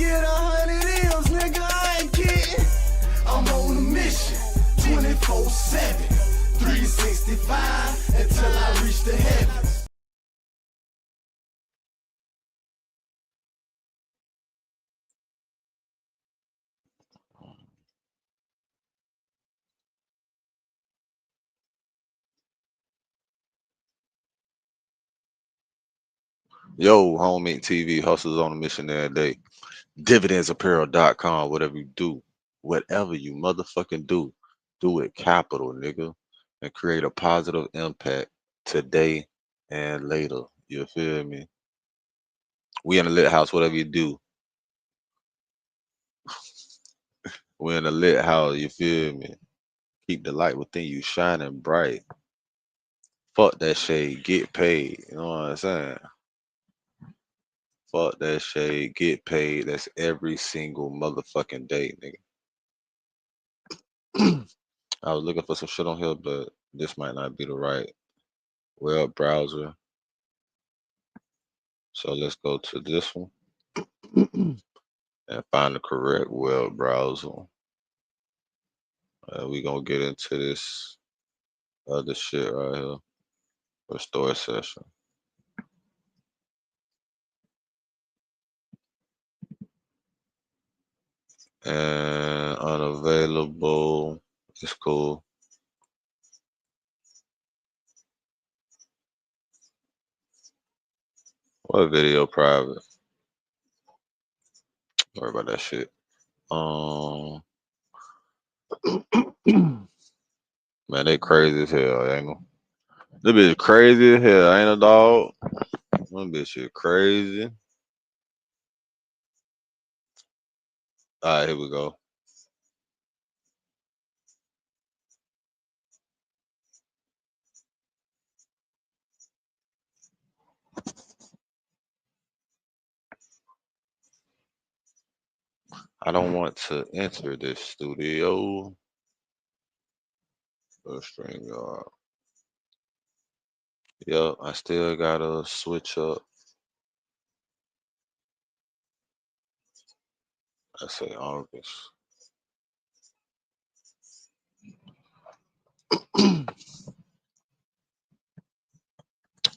get 100 M's, nigga, I ain't kidding. I'm on a mission, 24/7, 365 until I reach the heavens. Yo, homemade TV hustles on a mission every day. Dividendsapparel.com. Whatever you motherfucking do it capital, nigga, and create a positive impact today and later. You feel me? We in a lit house, whatever you do. We in a lit house, you feel me? Keep the light within you shining bright. Fuck that shade, get paid. You know what I'm saying? Fuck that shade, get paid. That's every single motherfucking day, nigga. I was looking for some shit on here, but this might not be the right web browser. So let's go to this one and find the correct web browser. We gonna get into this other shit right here. Restore session. And unavailable. It's cool. What video private? Don't worry about that shit. Man, they crazy as hell, ain't no. This bitch crazy as hell, ain't a dog. That bitch shit crazy. Alright, here we go. I don't want to enter this studio. String guard. Yep, I still gotta switch up. I say August.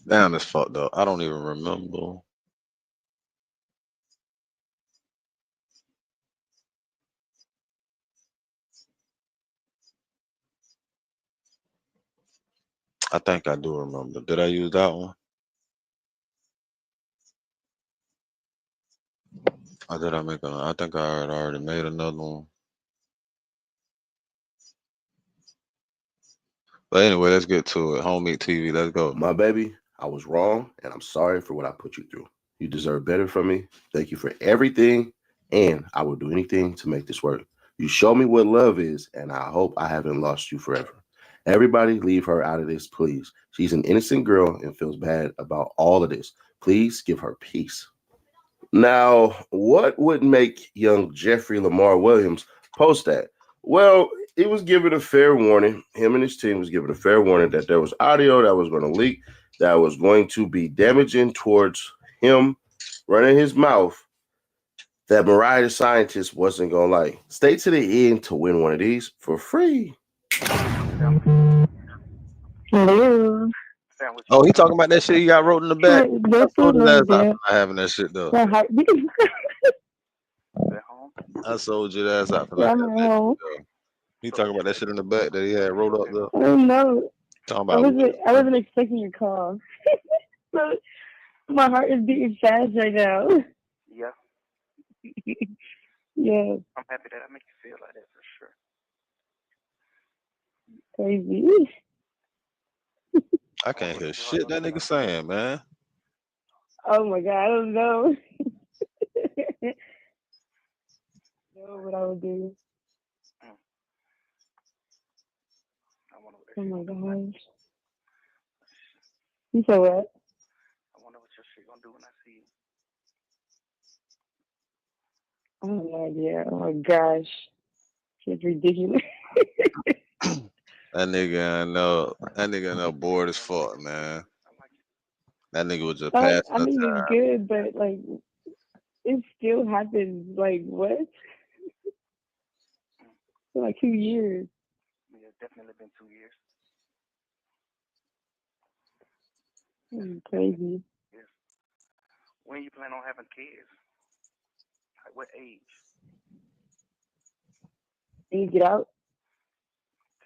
Damn, it's fucked up. I don't even remember. I think I do remember. Did I use that one? Or did I make another? I think I had already made another one. But anyway, let's get to it. Homemade TV, let's go. My baby, I was wrong, and I'm sorry for what I put you through. You deserve better from me. Thank you for everything, and I will do anything to make this work. You show me what love is, and I hope I haven't lost you forever. Everybody leave her out of this, please. She's an innocent girl and feels bad about all of this. Please give her peace. Now, what would make young Jeffrey Lamar Williams post that? Well, he was given a fair warning. Him and his team was given a fair warning that there was audio that was going to leak, that was going to be damaging towards him running his mouth, that Mariah the Scientist wasn't going to like. Stay to the end to win one of these for free. Hello. Oh, he talking about that shit he got wrote in the back. I sold his ass out for not having that shit though. I sold your ass out for not having that shit though. He talking about that shit in the back that he had wrote up though. Oh no. Talking about I wasn't expecting your call. So, my heart is beating fast right now. Yeah. Yeah. I'm happy that I make you feel like that for sure. Crazy. I can't hear shit that nigga saying, man. Oh my god, I don't know. Know what I would do. Oh my gosh. You said what? I wonder what your shit gonna do when I see you. I have no idea. Oh my gosh. It's ridiculous. That nigga know bored as fuck, man. That nigga was just passing I mean, it's good, but like, it still happens. Like what? For like 2 years. Yeah, it's definitely been 2 years. Crazy. Yes. When you plan on having kids? Like what age? And you get out.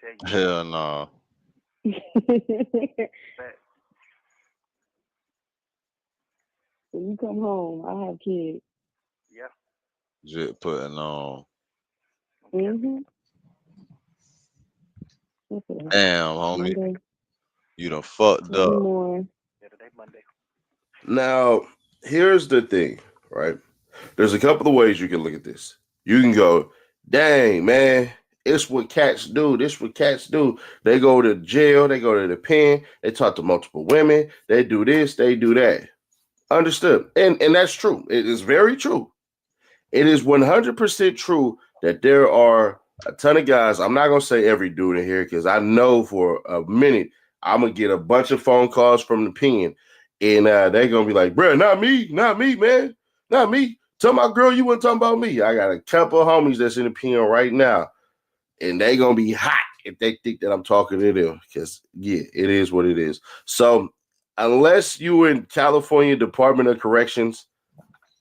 Tell you what. Hell no. Fact. When you come home, I have kids. Yeah. Just putting on. Mm-hmm. That's it. Damn, homie. Monday. You done fucked Monday up. more. Yeah, today Monday. Now, here's the thing, right? There's a couple of ways you can look at this. You can go, dang, man, it's what cats do. This what cats do. They go to jail, they go to the pen, they talk to multiple women, they do this, they do that. Understood. And that's true. It is very true. It is 100% true that there are a ton of guys. I'm not going to say every dude in here because I know for a minute I'm going to get a bunch of phone calls from the pen and they're going to be like, bro, not me, man, not me. Tell my girl you weren't talking about me. I got a couple of homies that's in the pen right now and they going to be hot if they think that I'm talking to them because, yeah, it is what it is. So unless you in California Department of Corrections,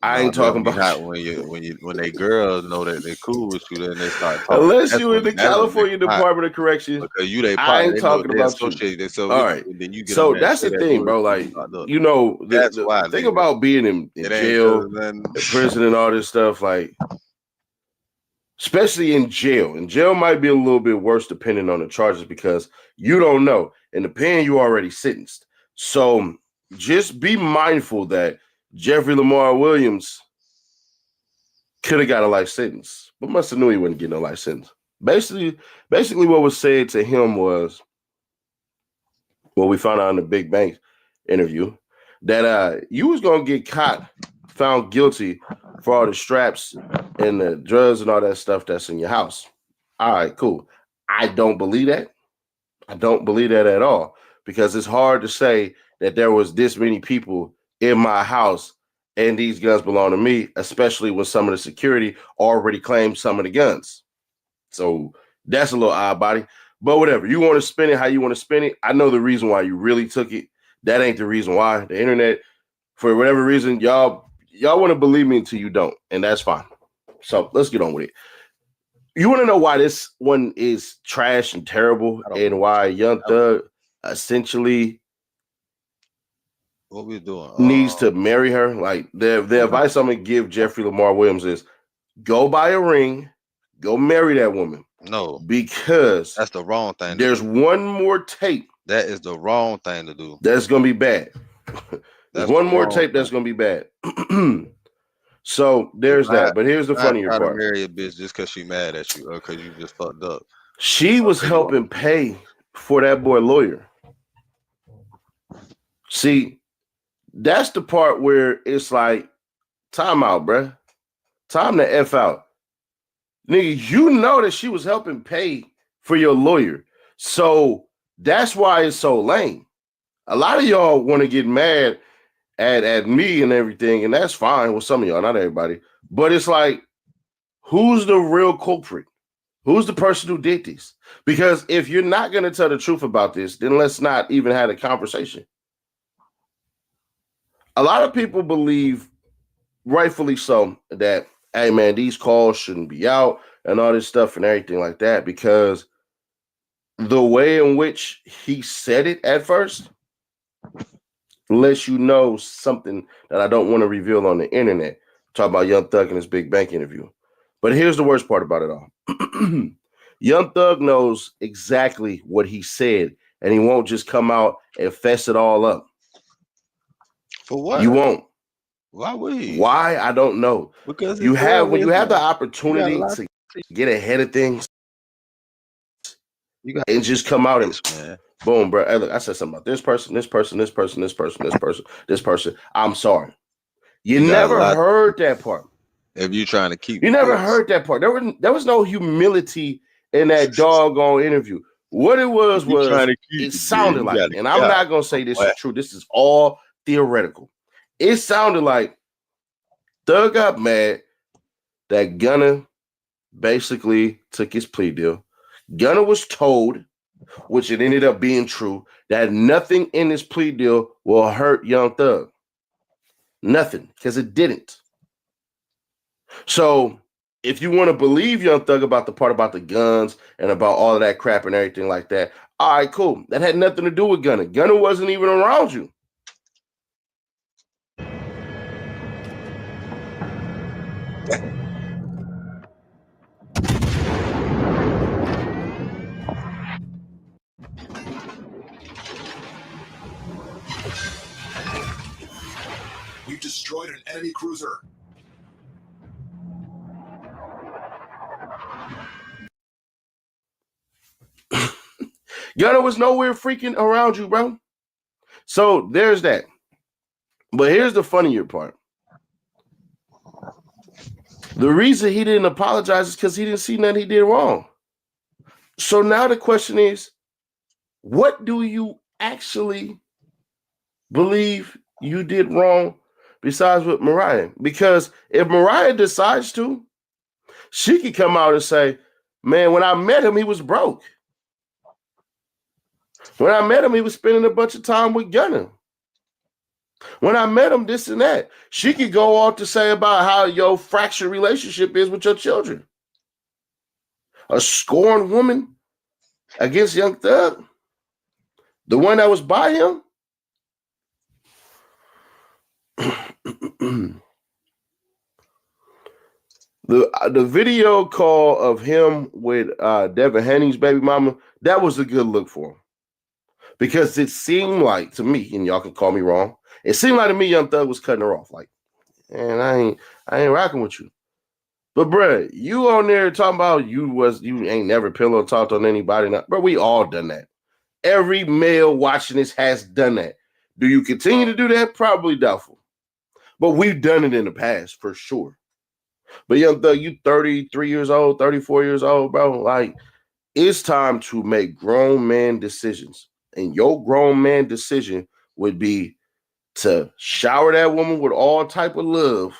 I Nah, ain't they'll talking be about hot when they girls know that they cool with you, then they start talking. unless That's you in the that's when they California hot Department of Corrections. because you they I partner. ain't They know talking they about you. associate themselves All with right. you, and then you get them So that that's say the that thing, bullshit. bro. You Like, fucked up. you know, That's why, the thing nigga. about being in It ain't jail, cause then in prison, and all this stuff, like, especially in jail. In jail might be a little bit worse depending on the charges because you don't know. In the pen, you already sentenced. So just be mindful that Jeffrey Lamar Williams could have got a life sentence, but must have knew he wouldn't get no life sentence. Basically, what was said to him was what we found out in the Big Bank interview that you was gonna get caught, found guilty for all the straps and the drugs and all that stuff that's in your house. All right, cool. I don't believe that. I don't believe that at all because it's hard to say that there was this many people in my house and these guns belong to me, especially when some of the security already claimed some of the guns. So that's a little odd body. But whatever. You want to spin it how you want to spin it. I know the reason why you really took it. That ain't the reason why. The internet, for whatever reason, y'all want to believe me until you don't. And that's fine. So let's get on with it. You want to know why this one is trash and terrible and why Young Thug essentially what we doing? needs to marry her? Like the advice I'm going to give Jeffrey Lamar Williams is go buy a ring, go marry that woman. No, Because that's the wrong thing. there's one more tape That is the wrong thing to do. that's going to be bad. There's one more tape that's going to be bad. So there's that. But here's the funnier try to part. marry a bitch just because she mad at you or because you just fucked up. She was helping pay for that boy lawyer. See, that's the part where it's like, time out, bruh. Time to F out. Nigga, you know that she was helping pay for your lawyer. So that's why it's so lame. A lot of y'all want to get mad at me and everything, and that's fine with some of y'all, not everybody. But it's like, who's the real culprit? Who's the person who did this? Because if you're not going to tell the truth about this, then let's not even have a conversation. A lot of people believe, rightfully so, that, hey, man, these calls shouldn't be out and all this stuff and everything like that because the way in which he said it at first lets you know something that I don't want to reveal on the internet. Talk about Young Thug in his Big Bank interview. But here's the worst part about it all. Young Thug knows exactly what he said, and he won't just come out and fess it all up. For what? You won't. Why would he? When you have the opportunity to get ahead of things and just come out and boom, bro. Hey, look, I said something about this person. I'm sorry. You never heard that part. If you're trying to keep, you never heard that part. There was no humility in that doggone interview. What it was it sounded like, and I'm not gonna say this is true. This is all theoretical. It sounded like Thug got mad that Gunna basically took his plea deal. Gunna was told, which it ended up being true, that nothing in this plea deal will hurt Young Thug. Nothing, because it didn't. So if you want to believe Young Thug about the part about the guns and about all of that crap and everything like that, all right, cool. That had nothing to do with Gunna. Gunna wasn't even around you. We've destroyed an enemy cruiser. Gunna was nowhere freaking around you, bro. So there's that. But here's the funnier part. The reason he didn't apologize is because he didn't see nothing he did wrong. So now the question is, what do you actually believe you did wrong besides with Mariah? Because if Mariah decides to, she could come out and say, man, when I met him, he was broke. When I met him, he was spending a bunch of time with Gunna. When I met him, this and that. She could go on to say about how your fractured relationship is with your children. A scorned woman against Young Thug. The one that was by him. The video call of him with Devin Hanning's baby mama, that was a good look for him. Because it seemed like to me, and y'all can call me wrong, it seemed like to me Young Thug was cutting her off. Like, man, I ain't rocking with you. But bruh, you on there talking about you ain't never pillow talked on anybody. Bro, we all done that. Every male watching this has done that. Do you continue to do that? Probably doubtful. But we've done it in the past for sure. But Young Thug, you 33 years old, 34 years old, bro. Like, it's time to make grown man decisions. And your grown man decision would be to shower that woman with all type of love,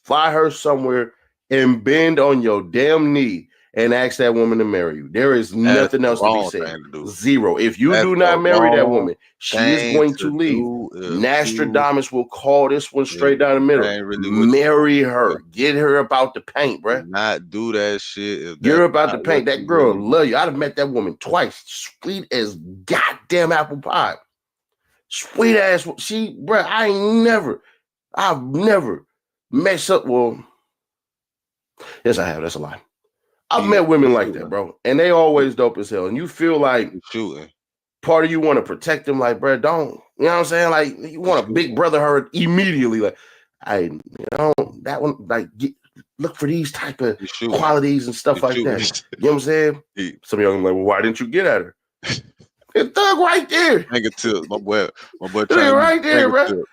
fly her somewhere, and bend on your damn knee and ask that woman to marry you. There is nothing else to be said. Zero. If you do not marry that woman, she is going to leave. Nostradamus will call this one straight down the middle. Marry her. Get her about the paint, bro. Not do that shit. Get her about the paint. That girl love you. I'd have met that woman twice. Sweet as goddamn apple pie. Sweet ass. Bro, I've never met up. Well, yes, I have. That's a lie. I've met women like that, bro. And they always dope as hell. And you feel like part of you want to protect them, like, bro, don't. You know what I'm saying? Like, you want to big brother her immediately. Like, that one, like, look for these type of qualities and stuff like that. You know what I'm saying? Some of y'all are like, well, why didn't you get at her? It's Thug right there. Fingertips, my boy right there, bro.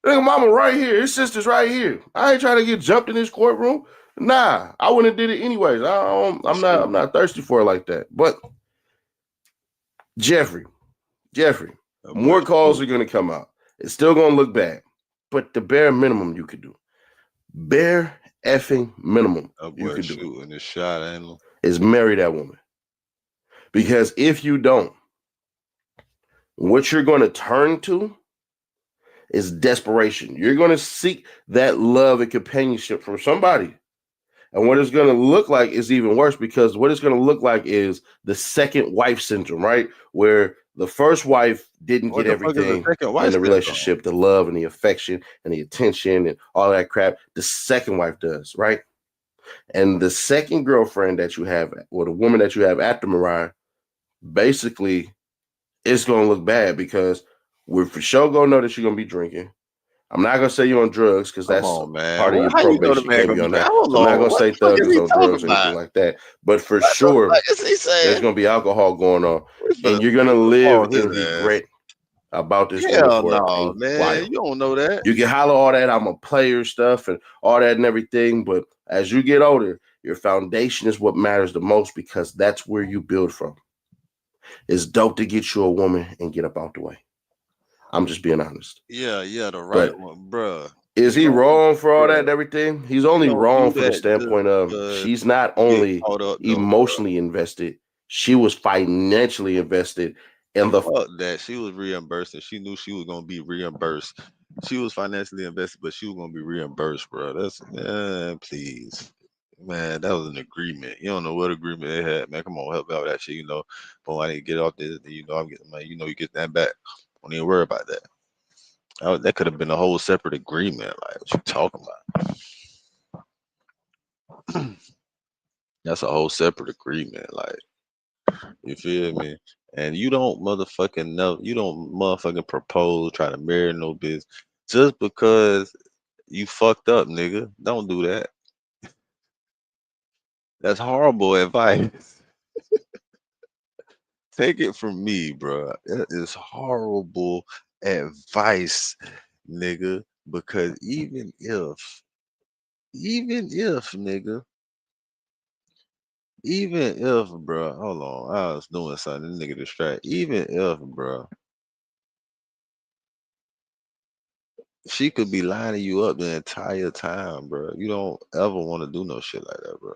Look, mama right here. His sister's right here. I ain't trying to get jumped in this courtroom. Nah, I wouldn't have did it anyways. I'm not thirsty for it like that. But Jeffrey, more calls are gonna come out. It's still gonna look bad, but the bare minimum you could do, bare effing minimum you could do, is marry that woman. Because if you don't, what you're gonna turn to is desperation. You're gonna seek that love and companionship from somebody. And what it's going to look like is even worse, because what it's going to look like is the second wife syndrome, right? Where the first wife didn't get everything in the relationship, the love and the affection and the attention and all that crap. The second wife does, right? And the second girlfriend that you have, or the woman that you have after Mariah, basically it's going to look bad, because we're for sure going to know that she's going to be drinking. I'm not gonna say you're on drugs, because that's part of your probation. Can't be on that. I'm not gonna say Thug is on drugs or anything like that. But for sure, there's gonna be alcohol going on, and you're gonna live in regret about this. Hell no, man. You don't know that. You can holler all that I'm a player stuff and all that and everything, but as you get older, your foundation is what matters the most, because that's where you build from. It's dope to get you a woman and get up out the way. I'm just being honest. Yeah, the right one, bruh. Is You he don't, wrong for all that and bruh, everything? He's you only don't wrong do for the that just standpoint of because she's not you get only caught up though, bro. emotionally invested, she was financially invested in the Fuck that. She was reimbursed and she knew she was gonna be reimbursed. She was financially invested, but she was gonna be reimbursed, bro. That's man, please. Man, that was an agreement. You don't know what agreement they had, man. Come on, help me out with that shit, you know. But I need to get off this, you know, I'm getting money, you know, you get that back. Don't even worry about that. That could have been a whole separate agreement. Like what you talking about? That's a whole separate agreement. Like, you feel me? And you don't motherfucking know, you don't motherfucking propose, try to marry no bitch just because you fucked up, nigga. Don't do that. That's horrible advice. Take it from me, bro. That is horrible advice, nigga. Because nigga, even if, bro, hold on, I was doing something, this nigga distract. Even if, bro, she could be lining you up the entire time, bro. You don't ever want to do no shit like that, bro.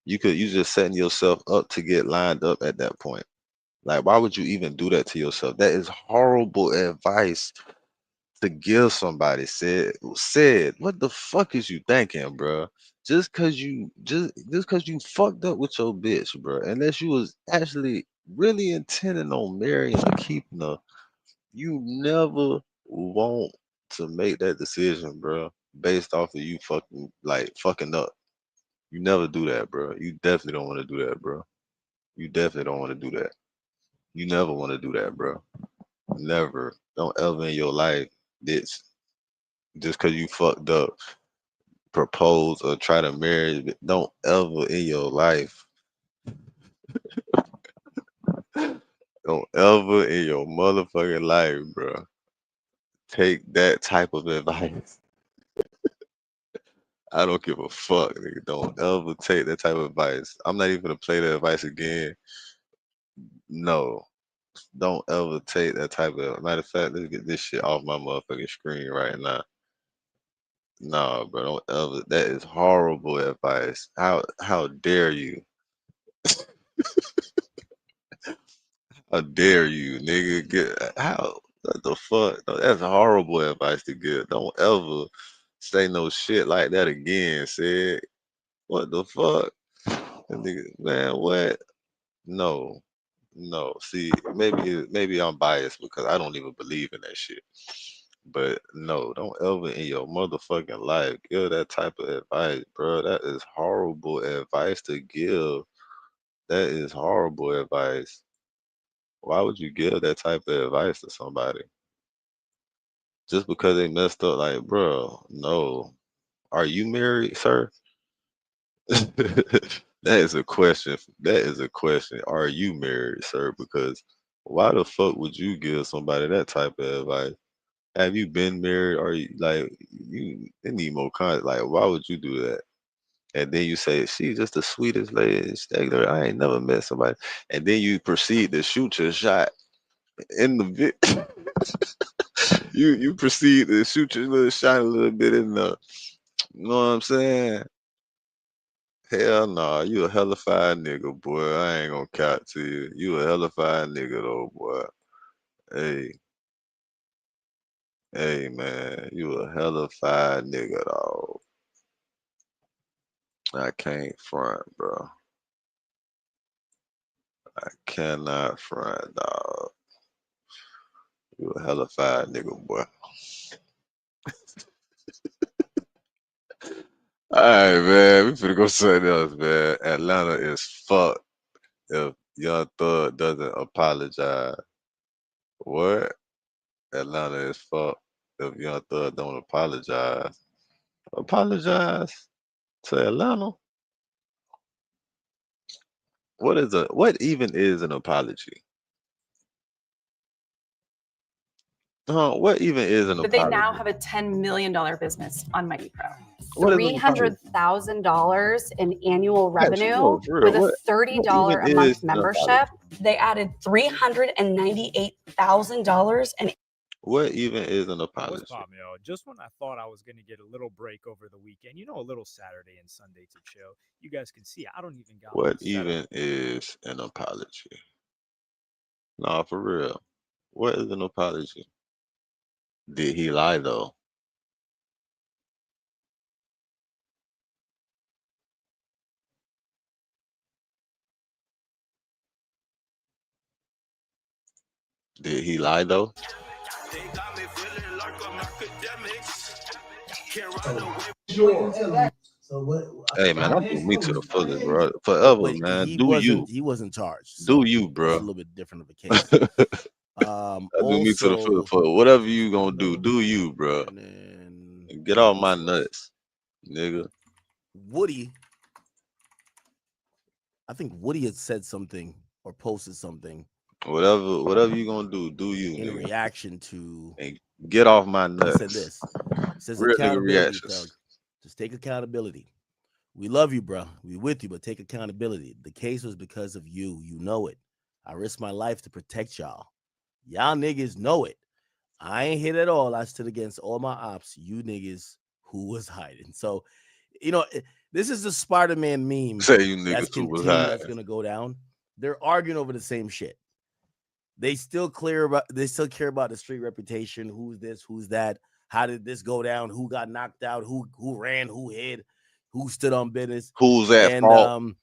You just setting yourself up to get lined up at that point. Like, why would you even do that to yourself? That is horrible advice to give somebody. Said, what the fuck is you thinking, bro? Just cause you fucked up with your bitch, bro. Unless you was actually really intending on marrying or keeping her, you never want to make that decision, bro, based off of you fucking up. You never do that, bro. You definitely don't want to do that, bro. You definitely don't want to do that. You never want to do that, bro. Never. Don't ever in your life, bitch, just because you fucked up, propose or try to marry. Don't ever in your life, don't ever in your motherfucking life, bro, take that type of advice. I don't give a fuck, nigga. Don't ever take that type of advice. I'm not even gonna play that advice again. No, don't ever take that type of. Matter of fact, let's get this shit off my motherfucking screen right now. No, bro, don't ever. That is horrible advice. How dare you? How dare you, nigga? Get how? What the fuck? No, that's horrible advice to give. Don't ever say no shit like that again. Said what the fuck? And nigga, man, what? No, no. See, maybe I'm biased because I don't even believe in that shit. But no, don't ever in your motherfucking life give that type of advice, bro. That is horrible advice to give. That is horrible advice. Why would you give that type of advice to somebody? Just because they messed up, like, bro, no. Are you married, sir? That is a question. That is a question. Are you married, sir? Because why the fuck would you give somebody that type of advice? Have you been married? Are you like you they need more context? Like, why would you do that? And then you say, she's just the sweetest lady. I ain't never met somebody. And then you proceed to shoot your shot in the you proceed to shoot your little shot a little bit in the you know what I'm saying? Hell nah, you a hellified nigga, boy. I ain't gonna cap to you. You a hellified nigga though, boy. Hey, hey man, you a hellified nigga dog. I can't front, bro. I cannot front, dog. You a hellified nigga, boy. Alright, man. We finna go something else, man. Atlanta is fucked if Young Thug doesn't apologize. What? Atlanta is fucked if Young Thug don't apologize. Apologize to Atlanta? What even is an apology? What even is an But they now apology? have a $10 million business on Mighty Pro. What is an apology? $300,000 in annual Actually, revenue no, for real. with a What even $30 a is month an apology? membership. They added $398,000 in What even is an What's apology? poppin', yo? Just when I thought I was gonna get a little break over the weekend, a little Saturday and Sunday to chill. You guys can see I don't even got my What setup. even is an apology? Nah, for real. What is an apology? Did he lie though? Did he lie though? So what? Hey man, I do me to the fullest, bro. Forever, But man. Do you? he wasn't charged, Do so you, it's a bro? little bit different of a case. I do me to the fullest. Also, For whatever you gonna do you, bro. and then Get what off else my was nuts, nigga. Woody? I think Woody had said something or posted something Whatever you gonna do you, in nigga. reaction to. And get off my He said nuts. this. He says Real nigga accountability, reactions. Thug. Just take accountability. We love you, bro. We with you, but take accountability. The case was because of you. You know it. I risked my life to protect y'all. Y'all niggas know it. I ain't hit at all. I stood against all my ops. You niggas who was hiding. So, this is the Spider-Man meme Say you that's niggas who was continued. That's hiding. gonna go down. They're arguing over the same shit. They still care about the street reputation. Who's this? Who's that? How did this go down? Who got knocked out? Who ran? Who hid? Who stood on business? Who's at And fault?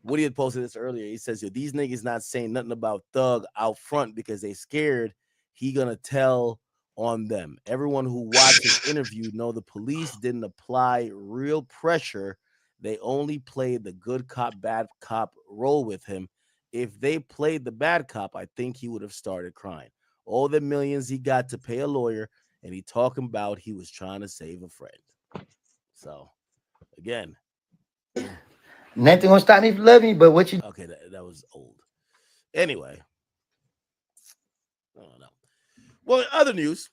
Woody had posted this earlier. He says, "Yo, these niggas not saying nothing about Thug out front because they scared he gonna tell on them. Everyone who watched this interview know the police didn't apply real pressure. They only played the good cop, bad cop role with him. If they played the bad cop, I think he would have started crying. All the millions he got to pay a lawyer, and he talking about he was trying to save a friend." So, again, Nothing gonna stop me from loving you, but what you okay, that was old. Anyway, I don't know. Well, other news.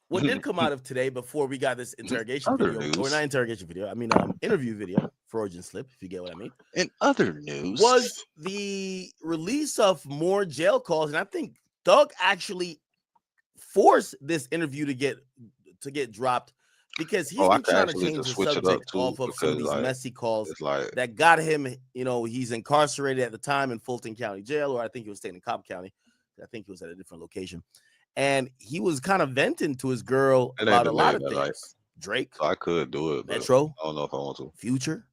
What did come out of today before we got this interrogation Other video, or news. not interrogation video, I mean interview video, Freudian slip, if you get what I mean, In other news, was the release of more jail calls. And I think Thug actually forced this interview to get dropped because he's I been could trying to actually change just the switch it up subject too, off of some of because these like messy calls it's like that got him, he's incarcerated at the time in Fulton County Jail, or I think he was staying in Cobb County. I think he was at a different location. And he was kind of venting to his girl it ain't about the a lot nigga of that like. things. Drake, So I could do it, but Metro, I don't know if I want to. Future.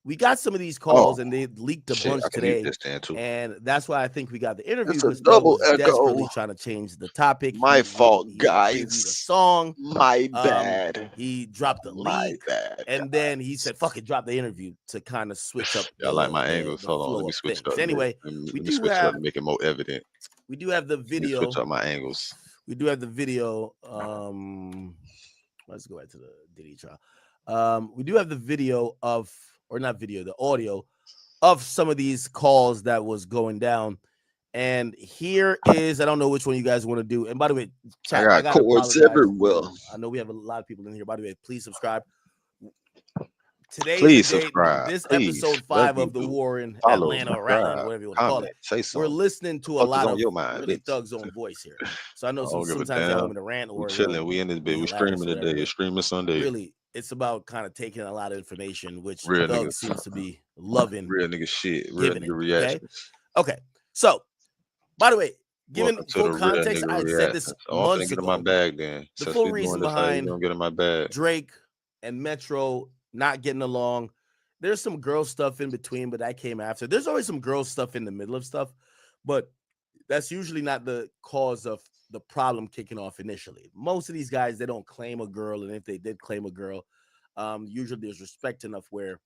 We got some of these Oh calls, and they leaked a shit, bunch I can mute today. this stand too. And that's why I think we got the interview, It's a because Thug double was desperately echo. trying to change the topic. My fault, He previewed a guys. song. My bad. He dropped a My leak, bad. and then he said, "Fuck it, drop the interview" to kind of switch up Y'all like my the angles. Hold on, let flow me of switch it things. up. Anyway, Let we me do switch it up have to make it more evident. we do have the Let me video. switch up my angles. We do have the video. Let's go back to the Diddy trial. We do have the video of, or not video, the audio of some of these calls that was going down. And here is, I don't know which one you guys want to do. And by the way, chat, I got cords everywhere. I know we have a lot of people in here. By the way, please subscribe. Today's Please the day, subscribe. this Please. episode 5 of the war in Follow, Atlanta or Atlanta, subscribe, whatever you want to call comment, it. say We're something. listening to a Fuck is lot on of your mind, really bitch? Thug's own voice here. So I know I don't give a sometimes y'all want me damn. to rant, We or chilling. We in this be bit. We hilarious streaming or whatever, today. but Streaming Sunday. really, it's about kind of taking a lot of information, which Real Thug niggas. seems to be loving. Real nigga shit. Real Giving nigga it, reactions. Okay. So, by the way, given Welcome to full the real context, nigga I had said this reactions. Oh, I'm finna months get in my ago. bag then. The Since full we doing reason this, how you behind gonna get in my bag? Drake and Metro not getting along. There's some girl stuff in between, but that came after. There's always some girl stuff in the middle of stuff, but that's usually not the cause of the problem kicking off initially. Most of these guys, they don't claim a girl, and if they did claim a girl, usually there's respect enough where,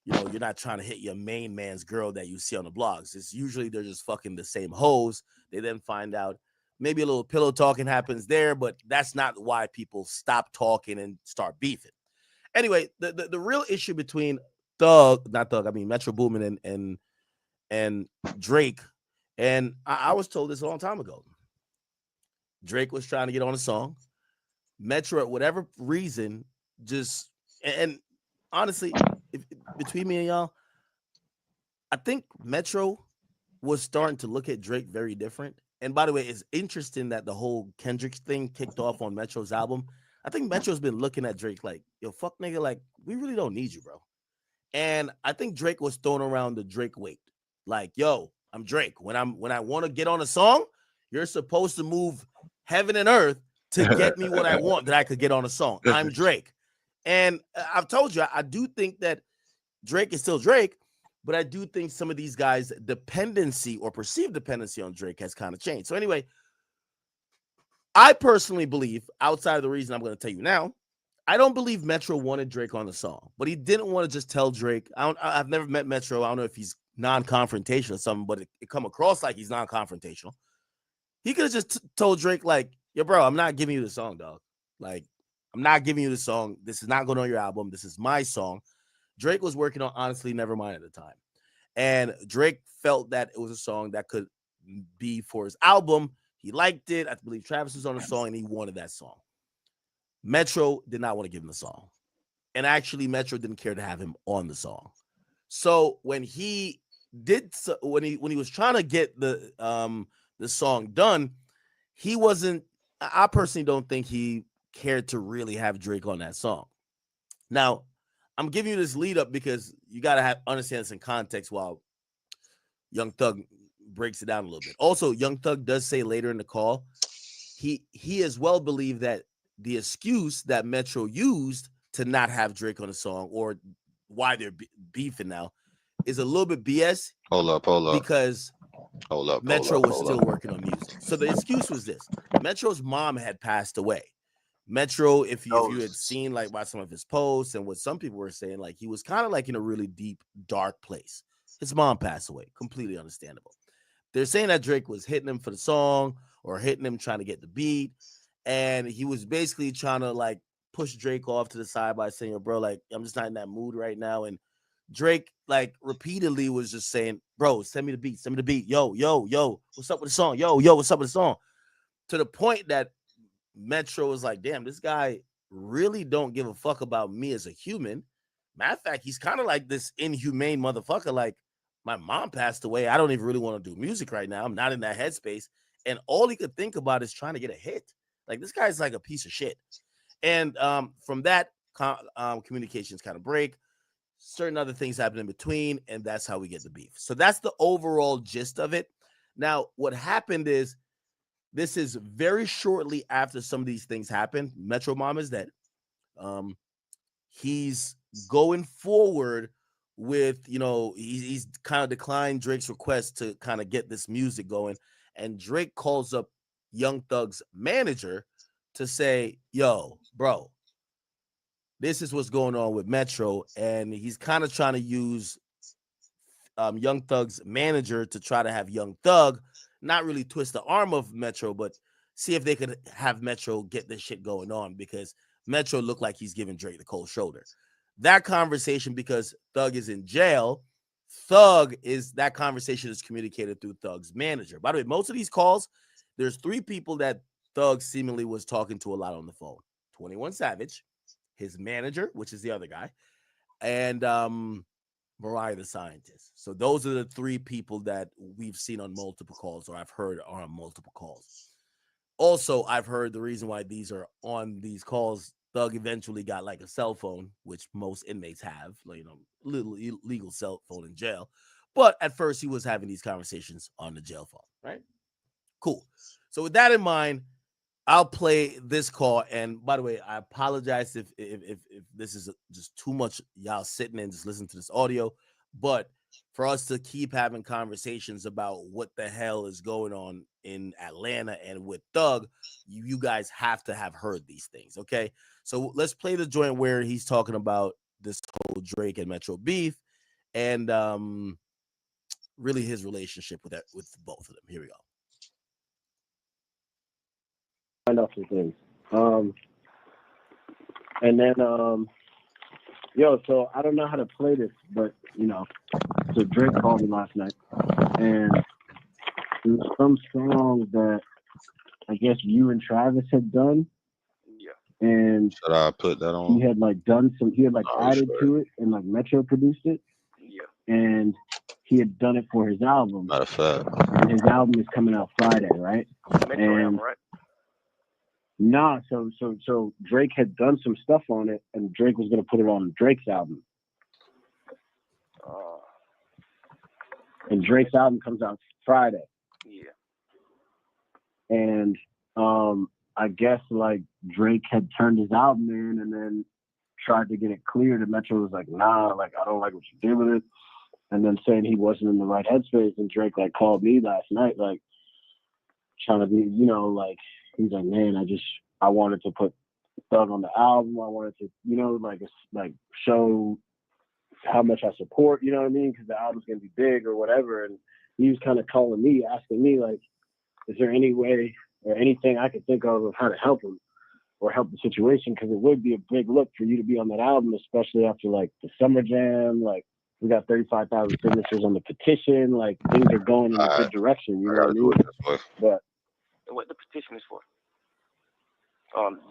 you're not trying to hit your main man's girl that you see on the blogs. It's usually they're just fucking the same hoes. They then find out maybe a little pillow talking happens there, but that's not why people stop talking and start beefing. Anyway, the real issue between Metro Boomin and Drake, and I was told this a long time ago. Drake was trying to get on a song. Metro, at whatever reason, and honestly, between me and y'all, I think Metro was starting to look at Drake very different. And by the way, it's interesting that the whole Kendrick thing kicked off on Metro's album. I think Metro's been looking at Drake like, yo, fuck nigga, like, we really don't need you, bro. And I think Drake was throwing around the Drake weight. Like, yo, I'm Drake. When I want to get on a song, you're supposed to move heaven and earth to get me what I want that I could get on a song. I'm Drake. And I've told you, I do think that Drake is still Drake, but I do think some of these guys' dependency or perceived dependency on Drake has kind of changed. So anyway, I personally believe, outside of the reason I'm going to tell you now, I don't believe Metro wanted Drake on the song, but he didn't want to just tell Drake. I've never met Metro. I don't know if he's non-confrontational or something, but it come across like he's non-confrontational. He could have just told Drake, like, yo, bro, I'm not giving you the song, dog. Like, I'm not giving you the song. This is not going on your album. This is my song. Drake was working on Honestly Nevermind at the time. And Drake felt that it was a song that could be for his album. He liked it. I believe Travis was on the song, and he wanted that song. Metro did not want to give him the song. And actually, Metro didn't care to have him on the song. So when he was trying to get the song done, he wasn't, I personally don't think he cared to really have Drake on that song. Now, I'm giving you this lead up because you got to understand this in context while Young Thug breaks it down a little bit. Also, Young Thug does say later in the call, he as well believed that the excuse that Metro used to not have Drake on the song, or why they're beefing now, is a little bit BS. Hold up. Because Metro was still working on music. So the excuse was this: Metro's mom had passed away. Metro, if you had seen like by some of his posts and what some people were saying, like he was kind of like in a really deep, dark place. His mom passed away. Completely understandable. They're saying that Drake was hitting him for the song or hitting him trying to get the beat. And he was basically trying to like push Drake off to the side by saying, bro, like, I'm just not in that mood right now. And Drake like repeatedly was just saying, bro, send me the beat. Yo, what's up with the song? Yo, what's up with the song? To the point that Metro was like, damn, this guy really don't give a fuck about me as a human. Matter of fact, he's kind of like this inhumane motherfucker. Like, my mom passed away. I don't even really want to do music right now. I'm not in that headspace. And all he could think about is trying to get a hit. Like, this guy's like a piece of shit. And from that, communications kind of break. Certain other things happen in between, and that's how we get the beef. So that's the overall gist of it. Now, what happened is, this is very shortly after some of these things happened. Metro Mom is dead. He's going forward with, he's kind of declined Drake's request to kind of get this music going. And Drake calls up Young Thug's manager to say, yo, bro, this is what's going on with Metro. And he's kind of trying to use Young Thug's manager to try to have Young Thug not really twist the arm of Metro, but see if they could have Metro get this shit going on, because Metro looked like he's giving Drake the cold shoulder. That conversation, because Thug is in jail, that conversation is communicated through Thug's manager. By the way, most of these calls, there's 3 people that Thug seemingly was talking to a lot on the phone. 21 Savage, his manager, which is the other guy, and Mariah the Scientist. So those are the 3 people that we've seen on multiple calls, or I've heard are on multiple calls. Also, I've heard the reason why these are on these calls, Thug eventually got like a cell phone, which most inmates have, like, little illegal cell phone in jail. But at first he was having these conversations on the jail phone, right? Cool. So with that in mind, I'll play this call. And by the way, I apologize if this is just too much y'all sitting and just listening to this audio. But for us to keep having conversations about what the hell is going on in Atlanta and with Thug, you guys have to have heard these things, okay? So let's play the joint where he's talking about this whole Drake and Metro beef and really his relationship with both of them. Here we go. Find out some things. And then, so I don't know how to play this, but, so Drake called me last night, and it was some song that I guess you and Travis had done. Yeah. And should I put that on? He had like added to it, and like Metro produced it. Yeah. and he had done it for his album. Matter of fact. And his album is coming out Friday, right? Metro album, right? Nah, so Drake had done some stuff on it, and Drake was gonna put it on Drake's album. And Drake's album comes out Friday. Yeah. And I guess like Drake had turned his album in and then tried to get it cleared, and Metro was like, nah, like I don't like what you did with it. And then saying he wasn't in the right headspace, and Drake like called me last night, like trying to be, you know, like he's like, man, I wanted to put Thug on the album. I wanted to, you know, like show how much I support, you know what I mean? Because the album's gonna be big or whatever. And he was kind of calling me, asking me like, is there any way or anything I could think of how to help him or help the situation? Because it would be a big look for you to be on that album, especially after like the Summer Jam. Like we got 35,000 signatures on the petition. Like things are going in a good direction. You know what I mean? But what the petition is for?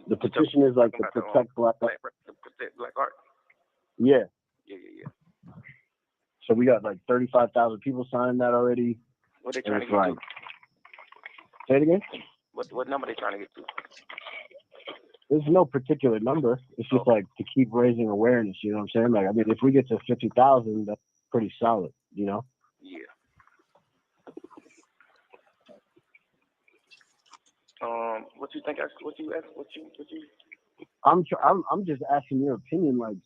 The petition is like to protect black art. Yeah. Yeah. So we got like 35,000 people signed that already. What they trying to get like, to? Say it again? What number they trying to get to? There's no particular number. It's just like to keep raising awareness, you know what I'm saying? Like, I mean, if we get to 50,000, that's pretty solid, you know? Yeah. What you think? What you? I'm just asking your opinion, like,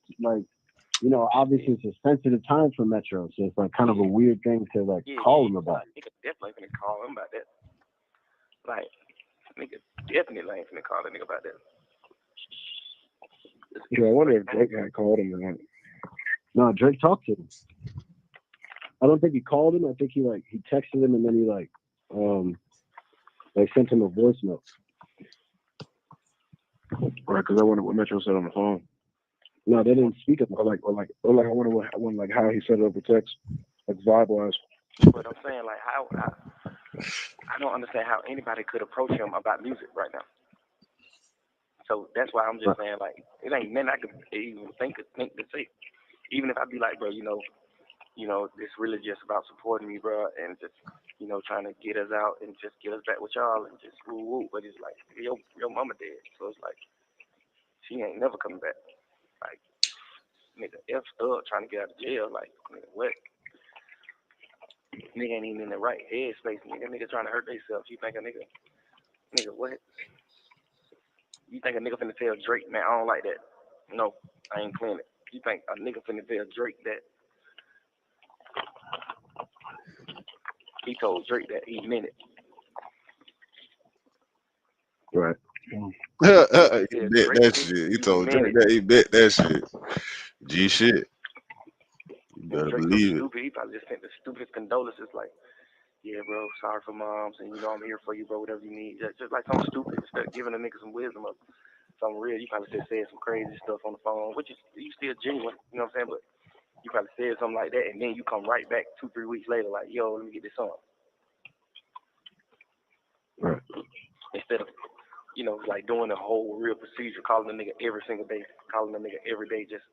you know, obviously it's a sensitive time for Metro, so it's like kind of a weird thing to like call him about. Nigga definitely finna call him about that. Like, nigga definitely ain't finna call that nigga about that. Yeah, I wonder if Drake had called him or not. No, Drake talked to him. I don't think he called him. I think he texted him and then he sent him a voice note. Right, because I wonder what Metro said on the phone. No, they didn't speak of it. Or I wonder how he set it over text, like vibe wise. But I'm saying like how I don't understand how anybody could approach him about music right now. So that's why I'm just saying like it ain't nothing I could even think to say. Even if I be like, bro, you know, it's really just about supporting me, bro, and just, you know, trying to get us out and just get us back with y'all and just woo woo. But it's like your mama dead, so it's like she ain't never coming back. Like, nigga, F Thug trying to get out of jail. Like, nigga, what? Nigga ain't even in the right headspace. Nigga trying to hurt themselves. You think a nigga, what? You think a nigga finna tell Drake, man, I don't like that? No, I ain't playing it. You think a nigga finna tell Drake that? He told Drake that he meant it. Right. He bet that shit. He told Drake that he bet that shit. G shit. You better Drake believe it. stupid. He probably just sent the stupidest condolences like, yeah, bro, sorry for moms, and you know I'm here for you, bro, whatever you need. Just like something stupid. Instead of giving a nigga some wisdom of something real, you probably just said some crazy stuff on the phone, which is you still genuine, you know what I'm saying? But you probably said something like that, and then you come right back 2-3 weeks later like, yo, let me get this song. Right. Instead of, you know, like doing the whole real procedure, calling the nigga every single day, calling the nigga every day, just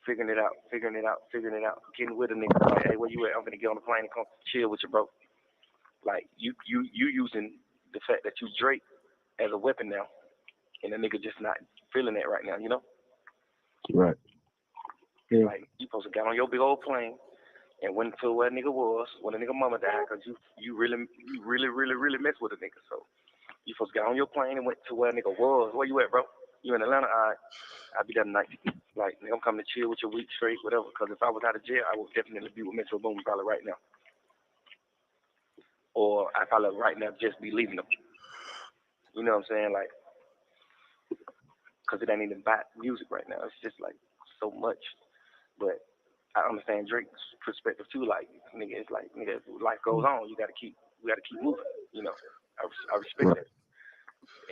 figuring it out, getting with a nigga, like, hey, where you at? I'm gonna get on the plane and come chill with you, bro. Like, you using the fact that you Drake as a weapon now, and the nigga just not feeling that right now, you know? Right. Yeah. Like, you supposed to get on your big old plane and went to where a nigga was when a nigga mama died, because you really mess with a nigga. So you supposed to get on your plane and went to where a nigga was. Where you at, bro? You in Atlanta? All right. I'll be there tonight. Like, nigga, I'm coming to chill with you a week straight, whatever, because if I was out of jail, I would definitely be with Metro Boomin probably right now. Or I probably right now just be leaving them. You know what I'm saying? Like, because it ain't even about music right now. It's just like so much. But I understand Drake's perspective too. Like, nigga, it's like, nigga, life goes on. We gotta keep moving. You know, I respect that,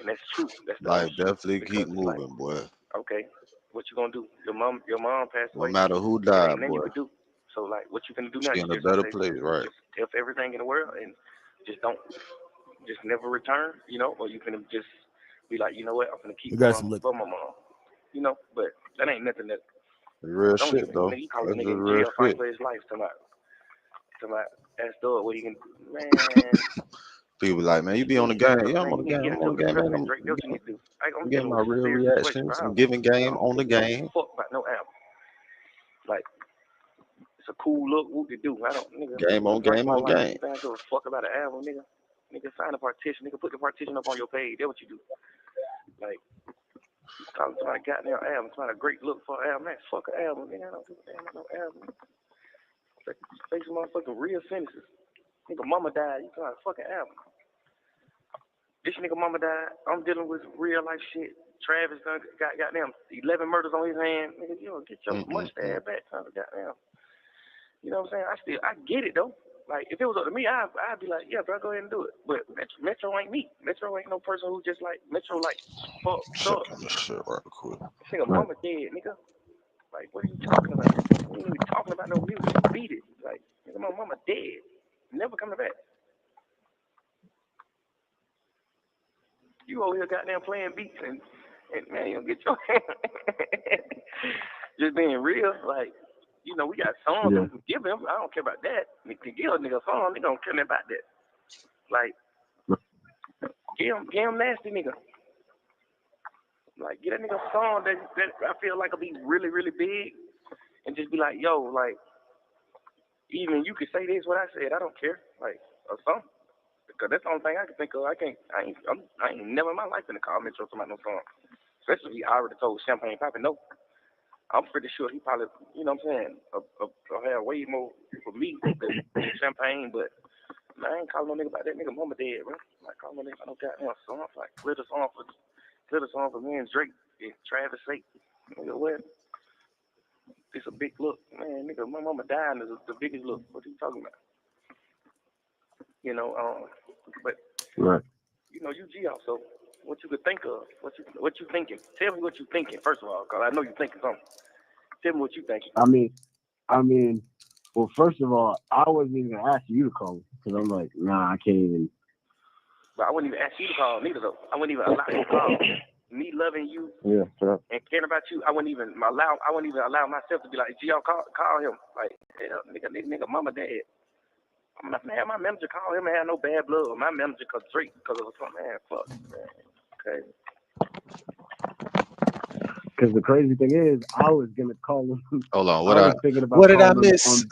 and that's true. That's the Life definitely because keep it's moving, like, boy. okay, what you gonna do? Your mom passed No away. matter who It died, ain't nothing you boy. could do. So like, what you gonna do now? She You in a just better say, place, right? just F everything in the world and just never return. You know, or you can just be like, you know what? I'm gonna keep You got going some liquor. for my mom. You know, but that ain't nothing that Real Don't shit even, though. nigga, you call a That's nigga just in real jail fighting shit. for his life. Talking about that store where you can, man. People like, man, you be on the You game. need, Yeah, I'm man, on you the need to game. get I'm into on a the game, man. discussion, Drake. That's what you need to do. I'm I'm getting getting my a real serious question, reactions. bro. I'm giving I game don't on the give a game. fuck about no album. Like, it's a cool look, whoop de do. I don't, nigga. Game on Drake game on on life. game. You think I give a fuck about an album, nigga? Nigga, sign a partition. Nigga, put the partition up on your page. That's what you do. Like, talking about a goddamn album. It's not a great look for an album. Man, fuck an album, nigga. I don't give a damn about no album. Like, say some motherfucking real sentences. Nigga, mama died. You talking about a fucking album. This nigga mama died. I'm dealing with real life shit. Travis done got goddamn 11 murders on his hand. Nigga, you know, get your mustache back, son of goddamn. You know what I'm saying? I get it though. Like, if it was up to me, I'd be like, yeah, bro, go ahead and do it. But Metro ain't me. Metro ain't no person who just like, Metro like, fuck, Check up. on this shit right quick. This nigga mama dead, nigga. Like, what are you talking about? We ain't even talking about no music. Beat it. Like, nigga, my mama dead. Never coming back. You over here goddamn playing beats and man, you don't get your just being real, like, you know, we got songs that we can give him. I don't care about that. We can give a nigga a song, nigga don't care about that. Like, give him nasty nigga. Like, get that nigga a song that I feel like will be really, really big and just be like, yo, like, even you could say this what I said, I don't care. Like, or something. Because that's the only thing I can think of. I ain't never in my life in the car Metro talking about no song. Especially I already told Champagne Poppy no. I'm pretty sure he probably, you know what I'm saying, have way more for me than Champagne, but man, I ain't calling no nigga about that nigga mama dead, bro. Like, calling no nigga about no goddamn song. Like, clear the song for me and Drake and Travis sake. Nigga, what? It's a big look. Man, nigga, my mama dying is the biggest look. What are you talking about? You know, but right. You know, you G-Off, so what you could think of, what you thinking. Tell me what you thinking, first of all, because I know you thinking something. Tell me what you thinking. I mean, well, first of all, I wasn't even gonna ask you to call me because I'm like, nah, I can't even. But I wouldn't even ask you to call neither, though. I wouldn't even allow you to call. Me loving you and caring about you, I wouldn't even allow myself to be like, G-Off, call him. Like, hell, nigga, mama dead. I'm not gonna have my manager call him and have no bad blood. Or my manager cause Drake because of something. Man, fuck, man. Okay. Because the crazy thing is, I was gonna call him. Hold on, I was thinking about what did I calling miss? him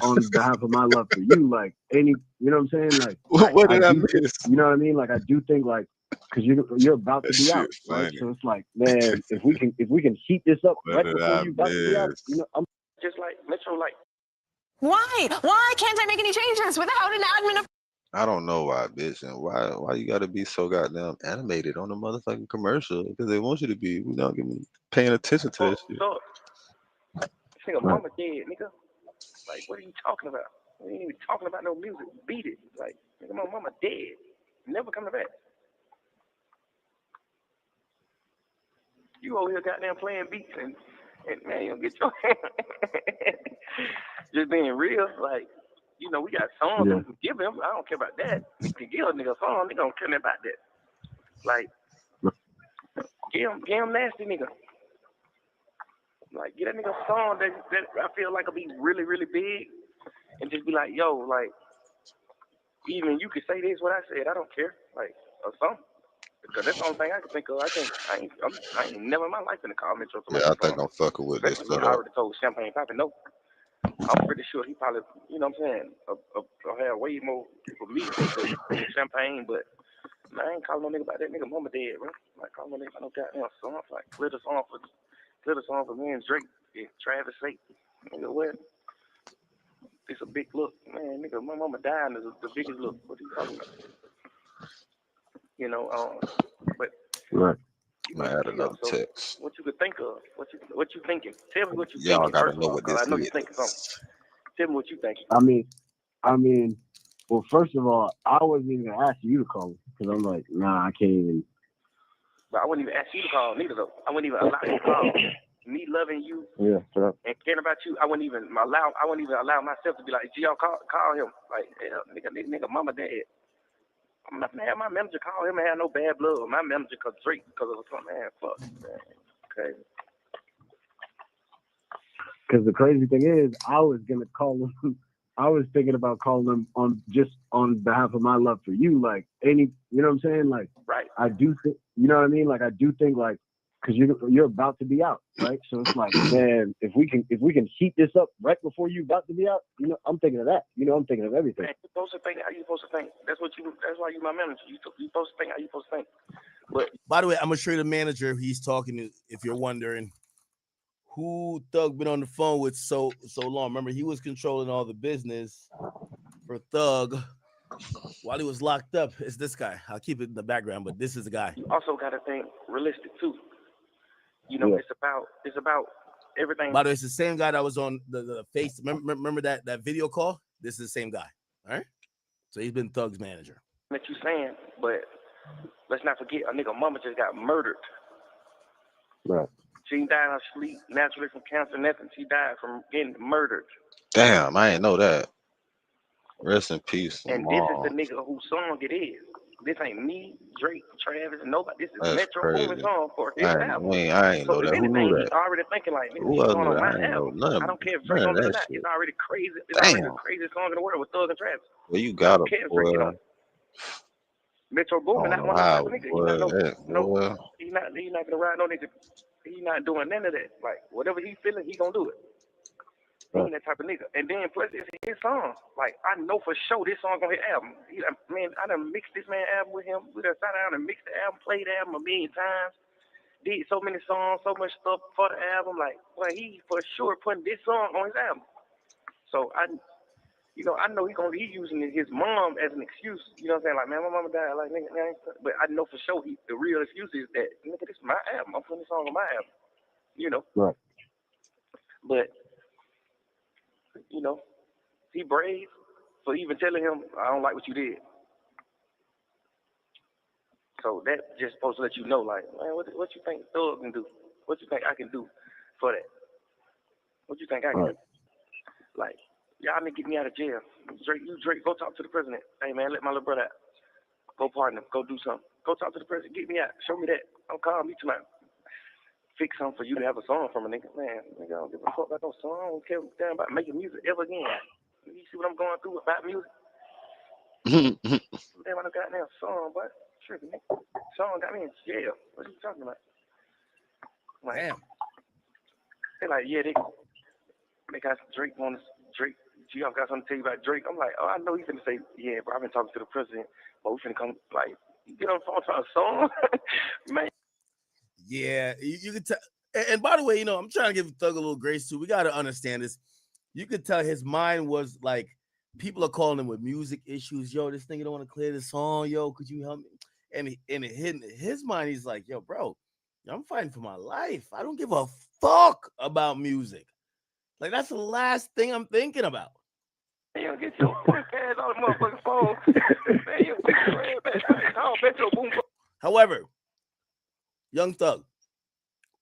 on behalf of my love for you. Like you know what I'm saying? Like what did I miss? You know what I mean? Like I do think like because you're about to be out, right? So it's like, man, if we can heat this up right before you about to be out, you know, I'm just like Metro, like. Why can't I make any changes without an admin? I don't know why, bitch, and why you gotta be so goddamn animated on the motherfucking commercial because they want you to be. We not paying attention to that shit. This nigga mama dead, nigga. Like, what are you talking about? We ain't even talking about no music. Beat it. Like, nigga, my mama dead. Never coming back. You over here goddamn playing beats and man, you don't get your just being real, like, you know, we got songs that we can give him. I don't care about that. We can give a nigga a song, nigga don't care about that. Like, give him nasty nigga. Like, get that nigga a song that I feel like will be really, really big and just be like, yo, like, even you could say this what I said, I don't care. Like, or something. Because that's the only thing I can think of. I ain't never in my life in the car Metro. Yeah, I think I'm fucking with this. I already told Champagne Poppy no. I'm pretty sure he probably, you know what I'm saying, have way more for me than Champagne, but man, I ain't calling no nigga about that nigga mama dead, bro. Like, calling no nigga about no goddamn song. Like, clear the song for me and Drake and Travis sake. Nigga, what? It's a big look. Man, nigga, my mama dying is the biggest look. What are you talking about? You know, but I'm gonna add another text. what you could think of, what you thinking. Tell me what you Y'all thinking. gotta First know of all, what this I know is. you thinking something. Tell me what you thinking. I mean, well, first of all, I wasn't even gonna ask you to call me because I'm like, nah, I can't even. But I wouldn't even ask you to call neither, though. I wouldn't even allow you to call. Me loving you and caring about you, I wouldn't even allow myself to be like, G-Off, call him. Like, hell, nigga, mama dead. I'm not gonna have my manager call him and have no bad blood. My manager cause Drake because of something. Man, fuck, man. Okay. Because the crazy thing is, I was gonna call him. I was thinking about calling him on behalf of my love for you. Like you know what I'm saying? Like, right. I do think, you know what I mean? Like, I do think, like, because you're about to be out, right? So it's like, man, if we can heat this up right before you about to be out, you know, I'm thinking of that. You know, I'm thinking of everything. Man, you're supposed to think how you supposed to think. That's why you my manager. You supposed to think how you supposed to think. But by the way, I'm gonna show you the manager he's talking to. If you're wondering who Thug been on the phone with so long, remember he was controlling all the business for Thug while he was locked up. It's this guy. I'll keep it in the background, but this is the guy. You also got to think realistic too. You know, it's about everything. By the way, it's the same guy that was on the face. Remember that video call? This is the same guy. All right. So he's been Thug's manager. That you saying, but let's not forget a nigga mama just got murdered. Right. She didn't die in her sleep naturally from cancer, nothing. She died from getting murdered. Damn, I ain't know that. Rest in peace. And Mom. this is the nigga whose song it is. This ain't me, Drake, Travis, nobody. This is That's Metro Boomin song for his album. I ain't know that. Who knew that? He's already thinking like, nigga, Who he's else going knew on that? my I ain't know album. nothing. I don't care if Drake None on of it or that not. shit. It's already crazy. It's already the craziest song in the world with Thug and Travis. Well, you got it, boy. Metro Boomin, not one Wow, of those niggas. boy. He's not gonna ride no nigga. He's not doing none of that. Like whatever he's feeling, he gonna do it. He ain't that type of nigga. And then plus it's his song. Like I know for sure this song on his album. Man, I done mixed this man album with him. We done sat down and mixed the album, played the album a million times. Did so many songs, so much stuff for the album. Like, well, he for sure putting this song on his album. So I know he using his mom as an excuse. You know what I'm saying? Like, man, my mama died. Like, nigga, but I know for sure the real excuse is that nigga, this is my album. I'm putting this song on my album. You know. Right. But you know, he brave for even telling him I don't like what you did. So that just supposed to let you know, like, man, what you think Thug can do? What you think I can do for that? What you think I can do? Like, y'all need to get me out of jail. Drake, go talk to the president. Hey, man, let my little brother out. Go partner, go do something. Go talk to the president. Get me out. Show me that. Don't call me tonight. Fix something for you to have a song from a nigga. Man, nigga, I don't give a fuck about no song. I don't care damn about making music ever again. You see what I'm going through about music? Damn, I done got that song, but tripping, nigga. Song got me in jail. What are you talking about? Like, damn. They like, yeah, they got Drake on this. Drake, I've got something to tell you about Drake. I'm like, oh, I know he's gonna say, yeah, bro, I've been talking to the president, but we finna come, like, you get on the phone to a song, man. Yeah, you could tell. And by the way, you know, I'm trying to give Thug a little grace too. We got to understand this. You could tell his mind was like, people are calling him with music issues. Yo, this nigga don't want to clear this song. Yo, could you help me? And in his mind, he's like, yo, bro, I'm fighting for my life. I don't give a fuck about music. Like, that's the last thing I'm thinking about. You get your quick ass on the motherfucking phone. Man, you However, Young Thug,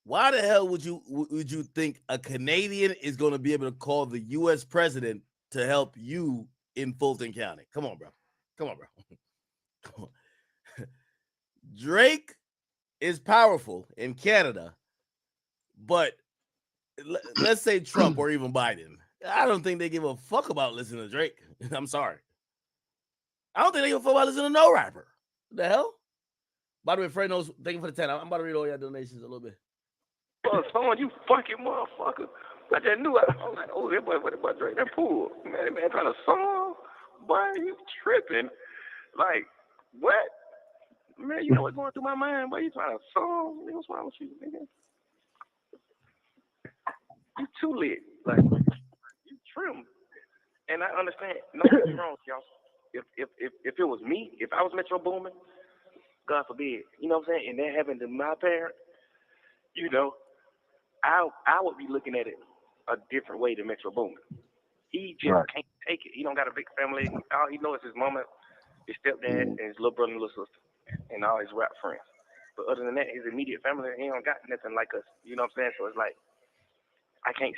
why the hell would you think a Canadian is going to be able to call the U.S. president to help you in Fulton County? Come on, bro. Come on. Drake is powerful in Canada, but let's say Trump or even Biden. I don't think they give a fuck about listening to Drake. I'm sorry. I don't think they give a fuck about listening to no rapper. What the hell? By the way, Fred knows. Thank you for the 10. I'm about to read all your donations a little bit. Son, you fucking motherfucker. I just knew I was like, oh, that boy Drake, that fool. Man, that man trying to song. Boy, you tripping. Like, what? Man, you know what's going through my mind, boy? You trying to song? Nigga, what's wrong with you, nigga? You too lit. Like, you trim. And I understand. Nothing's wrong, y'all. If it was me, if I was Metro Boomin, God forbid, you know what I'm saying, and that happened to my parent, you know, I would be looking at it a different way than Metro Boomin. He just can't take it. He don't got a big family. All he knows is his mama, his stepdad, and his little brother and little sister, and all his rap friends. But other than that, his immediate family, he don't got nothing like us. You know what I'm saying? So it's like, I can't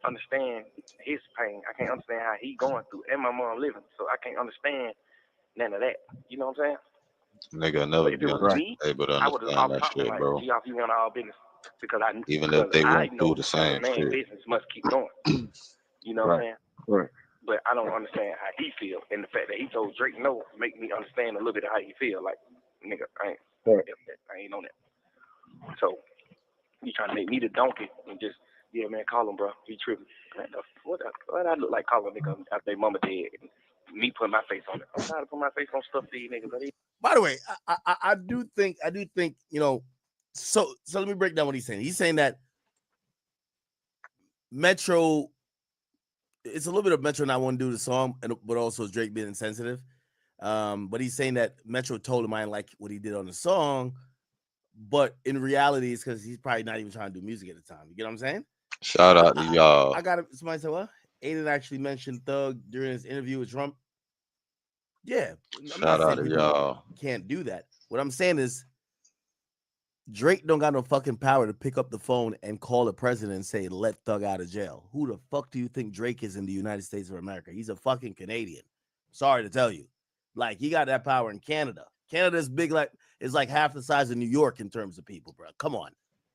understand his pain. I can't understand how he going through, and my mom living. So I can't understand none of that. You know what I'm saying? Nigga never be able to I would have understand that shit, like, bro. G off you on all business. because even if they I went know through the that same a man shit. business must keep going. You know what I'm saying? Right. But I don't understand how he feel, and the fact that he told Drake no make me understand a little bit of how he feel. Like, nigga, I ain't on that. So you trying to make me the donkey and just, yeah, man, call him, bro. He tripping. Man, what I look like calling a nigga after their mama dead and me putting my face on it. I'm trying to put my face on stuff these niggas. By the way, I do think, you know, so let me break down what he's saying. He's saying that Metro, it's a little bit of Metro not wanting to do the song, but also Drake being insensitive. But he's saying that Metro told him I didn't like what he did on the song, but in reality, it's because he's probably not even trying to do music at the time. You get what I'm saying? Shout out to y'all. I got it. Somebody said, what? Aiden actually mentioned Thug during his interview with Trump. Yeah. I'm Shout out to y'all. Can't do that. What I'm saying is Drake don't got no fucking power to pick up the phone and call the president and say, let Thug out of jail. Who the fuck do you think Drake is in the United States of America? He's a fucking Canadian. Sorry to tell you. Like, he got that power in Canada. Canada's big, like, is like half the size of New York in terms of people, bro. Come on.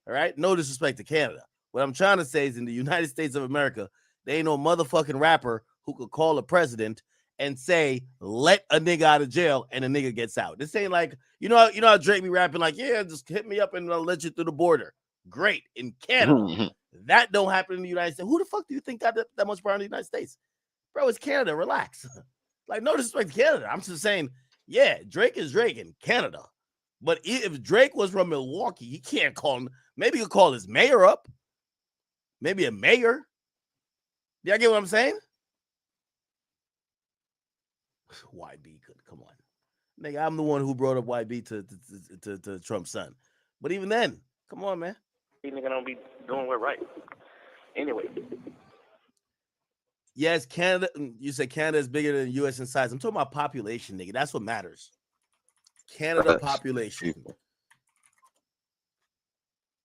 All right? No disrespect to Canada. What I'm trying to say is in the United States of America, there ain't no motherfucking rapper who could call a president and say, let a nigga out of jail, and a nigga gets out. This ain't like, you know how Drake be rapping like, yeah, just hit me up and I'll let you through the border. Great. In Canada, that don't happen in the United States. Who the fuck do you think got that much power in the United States? Bro, it's Canada. Relax. Like, no disrespect to Canada. I'm just saying, yeah, Drake is Drake in Canada. But if Drake was from Milwaukee, he can't call him. Maybe he'll call his mayor up. Maybe a mayor. Do y'all get what I'm saying? YB could come on, nigga. I'm the one who brought up YB to Trump's son. But even then, come on, man. These niggas don't be doing what right. Anyway. Yes, Canada. You said Canada is bigger than the U.S. in size. I'm talking about population, nigga. That's what matters. Canada population.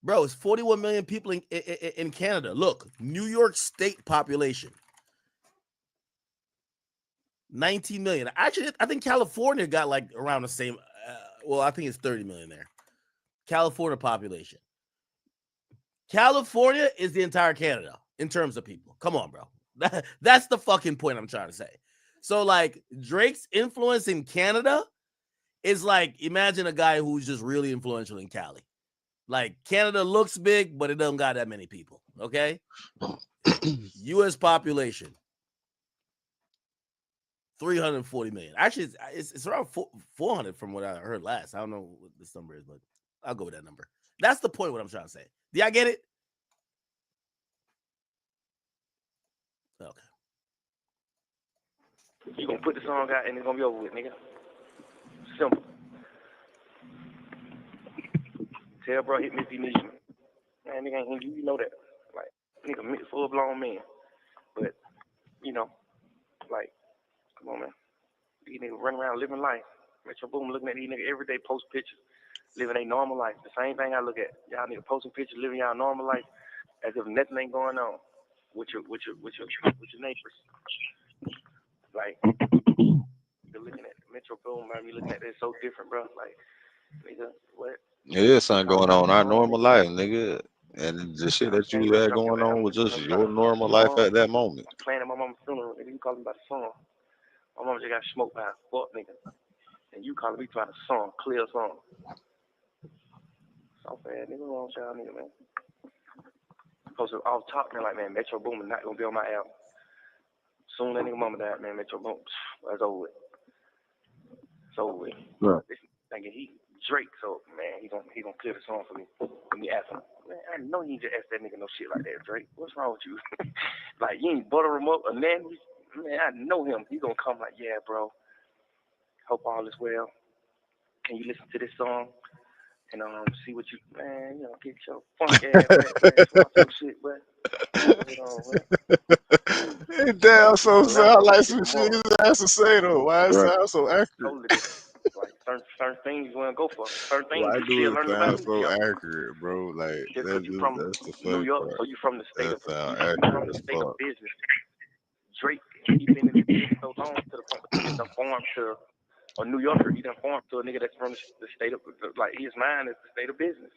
Bro, it's 41 million people in Canada. Look, New York State population. 19 million. Actually, I think California got like around the same. Well, I think it's 30 million there. California population. California is the entire Canada in terms of people. Come on, bro. That's the fucking point I'm trying to say. So, like, Drake's influence in Canada is like, imagine a guy who's just really influential in Cali. Like, Canada looks big, but it doesn't got that many people. Okay? U.S. population. 340 million. Actually, it's around 400 from what I heard last. I don't know what this number is, but I'll go with that number. That's the point what I'm trying to say. Do y'all get it? Okay. You gonna put the song out and it's gonna be over with, nigga. Simple. Tell bro, hit me if you need me. Man, nigga ain't you know that. Like, nigga, full blown man. But, you know, like, come on, man. These niggas running around living life. Metro Boom looking at these niggas every day, post pictures, living a normal life. The same thing I look at. Y'all niggas posting pictures, living y'all normal life, as if nothing ain't going on with your neighbors. Like, you're looking at Metro Boom, man. You looking at this so different, bro. Like, nigga, what? It is something going on in our normal life, nigga. And the shit that you had going on was just your normal life at that moment. Planning my mama's funeral, nigga. You calling about the song. My mama just got smoked by a fuck nigga. And you calling me about a song, clear song. So bad, nigga. Wrong with y'all nigga, man. Supposed to off top, man, like, man, Metro Boom is not gonna be on my album. Soon that nigga mama died, man, Metro Boom, that's over with. It's over with. Right. Thinking he Drake, so man, he gonna clear the song for me. Let me ask him. Man, I know you ain't just ask that nigga no shit like that, Drake. What's wrong with you? Like, you ain't butter him up or nothing. Man, I know him. He gonna come like, yeah, bro. Hope all is well. Can you listen to this song and see what you, man, you know, get your funk ass back, man. Some shit, but It damn so sound like some shit his ass to say though. Why it sound so accurate? Totally different. Like certain things you wanna go for. Certain things Why you do still it learning sound about so music. accurate, bro? Like, Just because you from that's the New funny York, part. so you from the state That of sound from accurate the as state of fuck. business. Drake, he been in the business so long to the point where he done formed to a New Yorker. He done formed to a nigga that's from the state of, like, his mind is the state of business.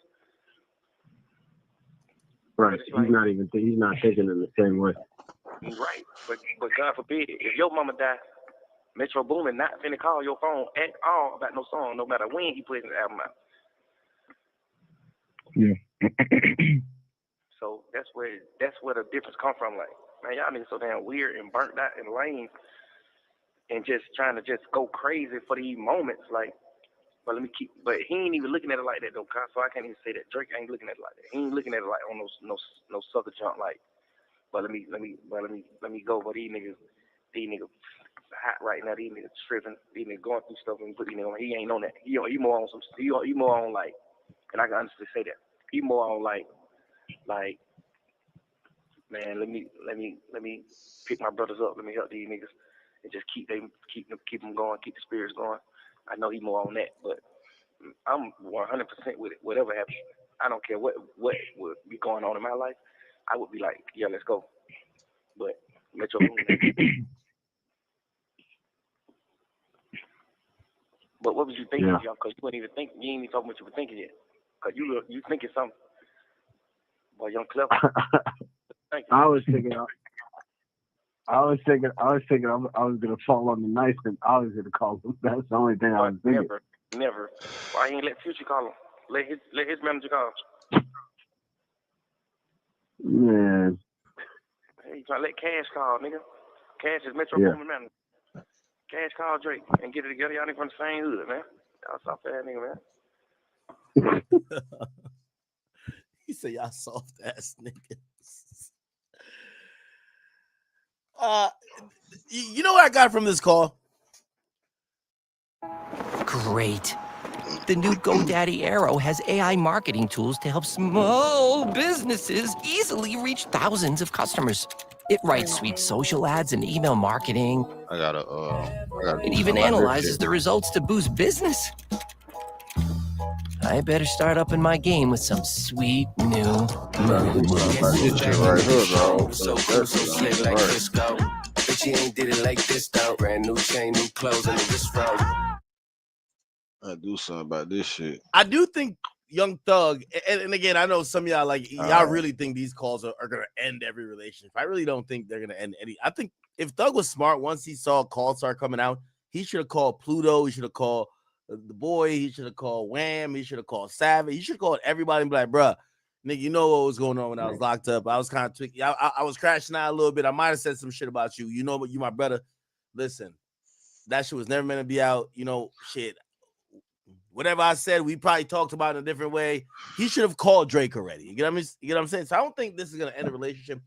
Right. He's not thinking in the same way. Right. But God forbid, if your mama die, Metro Boomin not finna call your phone at all about no song, no matter when he plays his album out. Yeah. So that's where the difference come from. Like, man, y'all niggas so damn weird and burnt out and lame, and just trying to just go crazy for these moments. Like, but he ain't even looking at it like that though, so I can't even say that. Drake ain't looking at it like that. He ain't looking at it like on no sucker junk like. But let me go. But these niggas hot right now. These niggas tripping. These niggas going through stuff and put these niggas on. He ain't on that. He more on some. He more on like, and I can honestly say that. He more on like, man, let me pick my brothers up. Let me help these niggas and just keep them going, keep the spirits going. I know he more on that, but I'm 100% with it. Whatever happens, I don't care what would be going on in my life. I would be like, yeah, let's go. But Metro Boomin. But what was you thinking, John? Because you wasn't even thinking. You ain't even talking what you were thinking yet. Because you thinking something. Boy, young clever. I was thinking I was gonna fall on the knife and I was gonna call him. That's the only thing I was thinking. Never. Why you ain't let Future call him? Let his manager call. Man. Hey, you trying to let Cash call, nigga? Cash is Metro Boomin manager. Cash call Drake and get it together. Y'all niggas from the same hood, man. Y'all soft ass nigga, man. He said y'all soft ass niggas. You know what I got from this call? Great. The new GoDaddy Arrow has AI marketing tools to help small businesses easily reach thousands of customers. It writes sweet social ads and email marketing. It even analyzes the results to boost business. I better start up in my game with some sweet new moves. So slick like Crisco. But she ain't did it like this though. Brand new chain, new clothes, and a wrist roll. I do something about this shit. I do think Young Thug, and again, I know some of y'all y'all really think these calls are gonna end every relationship. I really don't think they're gonna end any. I think if Thug was smart, once he saw calls start coming out, he should have called Pluto. He should have called the boy. He should have called Wham. He should have called Savage. He should have called everybody and be like, bruh, nigga, you know what was going on when I was locked up. I was kind of tweaking. I was crashing out a little bit. I might have said some shit about you. You know, but you my brother. Listen, that shit was never meant to be out. You know, shit. Whatever I said, we probably talked about it in a different way. He should have called Drake already. You get what I'm saying? So I don't think this is going to end a relationship.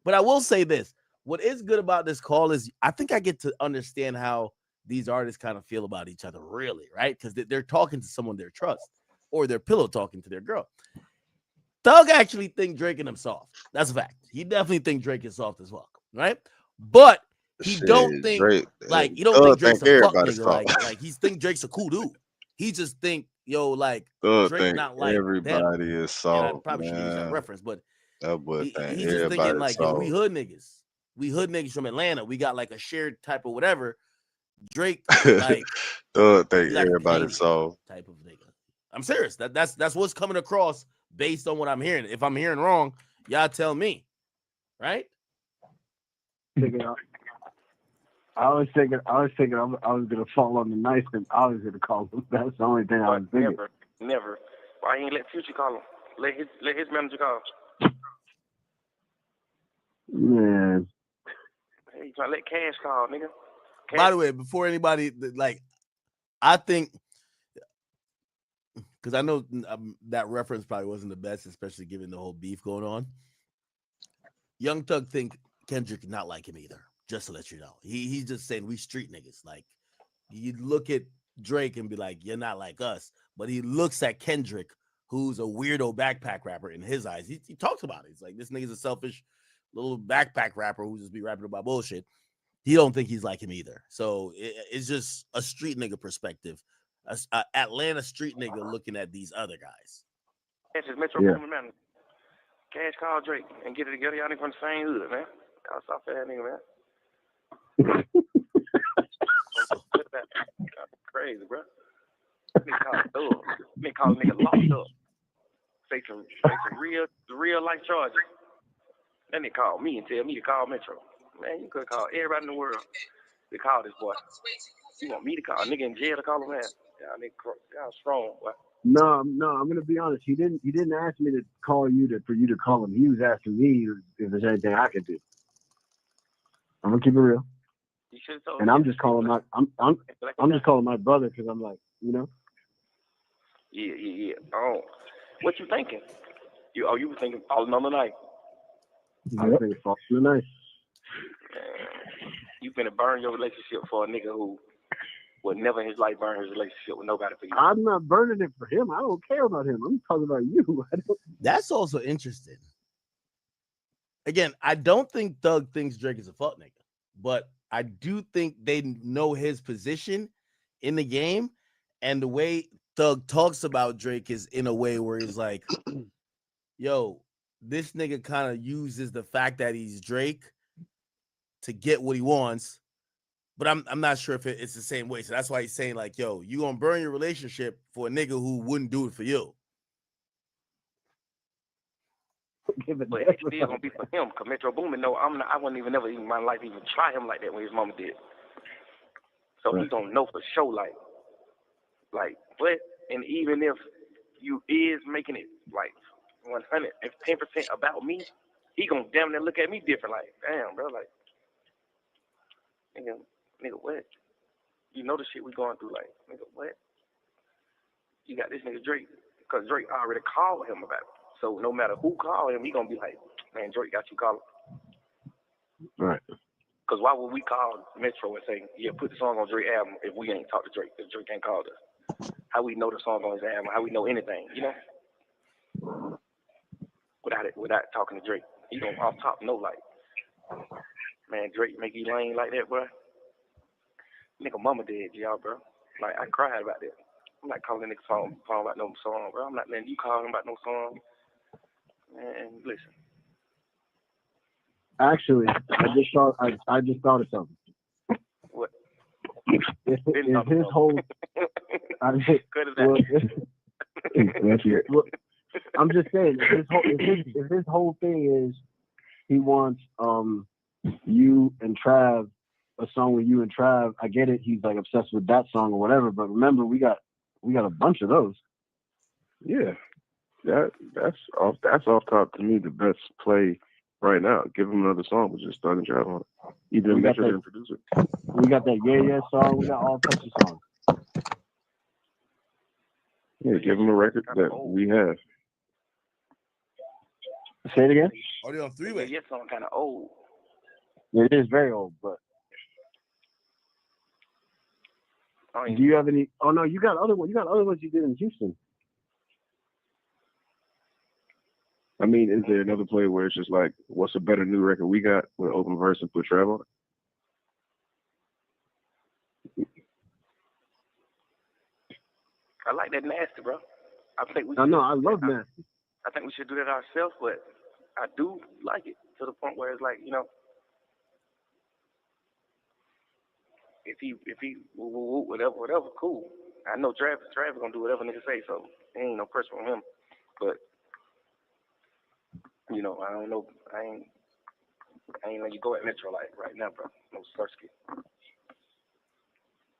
But I will say this. What is good about this call is I think I get to understand how these artists kind of feel about each other, really, right? Because they're talking to someone they trust, or they're pillow talking to their girl. Thug actually think Drake and him soft. That's a fact. He definitely think Drake is soft as well, right? But he don't think Drake, you don't think Drake's a fuck nigga. Soft. Like he think Drake's a cool dude. He just think, like Drake not like everybody them. is soft. I probably should use that reference, but he's just thinking like, yo, we hood niggas. We hood niggas from Atlanta. We got like a shared type of whatever. Drake like think everybody's soft type of nigga. I'm serious. That's what's coming across based on what I'm hearing. If I'm hearing wrong, y'all tell me, right? I was thinking I was gonna fall on the knife and I was gonna call him. That's the only thing I was thinking. Never. Why you ain't let Future call him? Let his manager call. Man. Hey, you trying to let Cash call, nigga? Cash. By the way, before anybody I think because I know that reference probably wasn't the best, especially given the whole beef going on. Young Thug think Kendrick not like him either. Just to let you know, he's just saying we street niggas. Like you look at Drake and be like, you're not like us, but he looks at Kendrick, who's a weirdo backpack rapper in his eyes. He talks about it. He's like, this nigga's a selfish little backpack rapper who just be rapping about bullshit. He don't think he's like him either. So it's just a street nigga perspective, a Atlanta street nigga looking at these other guys. Cash is Metro Boomin manager. Cash call Drake and get it together. Y'all niggas from the same hood, man. Y'all soft ass nigga, man. Crazy, bro. Me call a nigga locked up. face some real life charges. Then they call me and tell me to call Metro. Man, you could call everybody in the world to call this boy. You want me to call a nigga in jail to call him, man? Y'all strong, boy. No, I'm gonna be honest. He didn't ask me to call you for you to call him. He was asking me if there's anything I could do. I'm gonna keep it real. You should have told And me. I'm just calling I'm just calling my brother because I'm like, you know. Yeah. Oh, what you thinking? You were thinking all another night. I was thinking fall in the night. You finna burn your relationship for a nigga who would never in his life burn his relationship with nobody for you. I'm not burning it for him. I don't care about him. I'm talking about you. That's also interesting. Again, I don't think Thug thinks Drake is a fuck nigga, but I do think they know his position in the game, and the way Thug talks about Drake is in a way where he's like, yo, this nigga kind of uses the fact that he's Drake to get what he wants, but I'm not sure if it's the same way. So that's why he's saying like, yo, you gonna burn your relationship for a nigga who wouldn't do it for you. But it's still gonna be for him. Cause Metro Boomin, no, I wouldn't even never in my life even try him like that when his mama did. So he don't know for sure, like, but and even if you is making it like 100, if 10% about me, he gonna damn near look at me different. Like, damn, bro, like, nigga, what? You know the shit we going through, like, nigga, what? You got this nigga Drake, cause Drake already called him about it. So no matter who called him, he gonna be like, man, Drake got you calling. Right. Because why would we call Metro and say, yeah, put the song on Drake album if we ain't talked to Drake, if Drake ain't called us? How we know the song on his album? How we know anything, you know? Without talking to Drake. He gonna off top know, like, man, Drake make you lame like that, bro. Nigga mama dead, y'all, bro. Like, I cried about that. I'm not calling nigga phone about no song, bro. I'm not letting you call him about no song. Man, listen. Actually, I just thought of something. What? If his whole let's hear it. Look, I'm just saying, if his whole thing is he wants you and Trav, a song with you and Trav, I get it. He's like obsessed with that song or whatever. But remember, we got a bunch of those. Yeah, that's off top to me the best play right now. Give him another song, but just Thug and Trav on it. Either Metro didn't produce it. We got that Yeah song. We got all types of songs. Yeah, give him a record that we have. Say it again. Are they on three-way? Yeah, song kind of old. It is very old, but. Do you have any? Oh no, you got other ones. You got other ones you did in Houston. I mean, is there another play where it's just like, what's a better new record we got with open verse and put Trav on it? I like that Nasty, bro. I think we. I know. I love Nasty. I think we should do that ourselves, but I do like it to the point where it's like, you know, if he whatever, cool. I know Travis gonna do whatever nigga say, so there ain't no pressure on him. But you know, I don't know. I ain't let you go at Metro like right now, bro. No Sirski.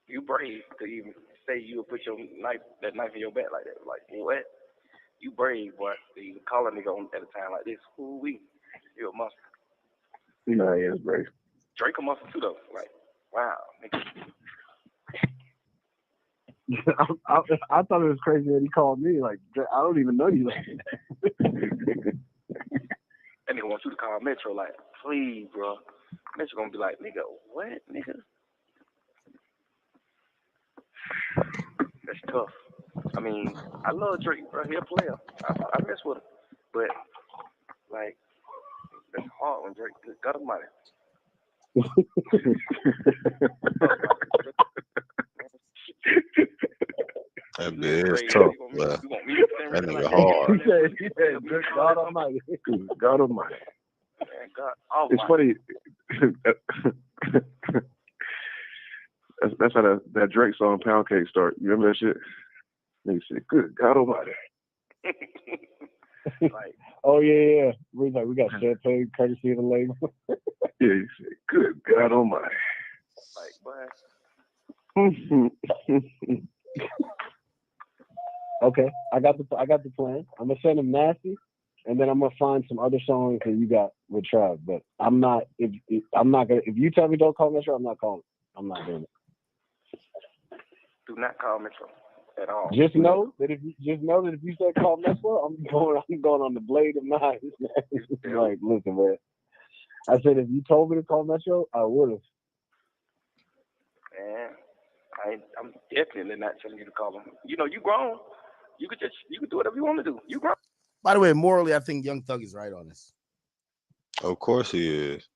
You brave to even say you would put that knife in your back like that. Like, what? You brave, boy. To even call a nigga on at a time like this. Who-wee. You a monster. No, he is brave. Drake a monster too, though. Like, wow, nigga. I thought it was crazy that he called me. Like, I don't even know you. That nigga wants you to call Metro, like, please, bro. Metro gonna be like, nigga, what, nigga? That's tough. I mean, I love Drake, bro. He a player. I mess with him. But, like, that's hard when Drake got him money. That bitch is tough, bro. That nigga hard. He said, God Almighty. God Almighty. Man, God Almighty. It's funny. That's how that Drake song Pound Cake start. You remember that shit? Nigga said, good God Almighty. Like, oh yeah. We got champagne courtesy of the label. Yeah, you said, good God Almighty. like, boy. Okay, I got the plan. I'm gonna send him Nasty, and then I'm gonna find some other songs that you got with Trav. But I'm not. If you tell me don't call Metro, I'm not calling. I'm not doing it. Do not call Metro at all. Just know that if you say call Metro, I'm going on the blade of knives. Like, listen, man. I said if you told me to call Metro, I would have. Man, I'm definitely not telling you to call him. You know, you grown. You could do whatever you want to do. You grown. By the way, morally, I think Young Thug is right on this. Of course he is.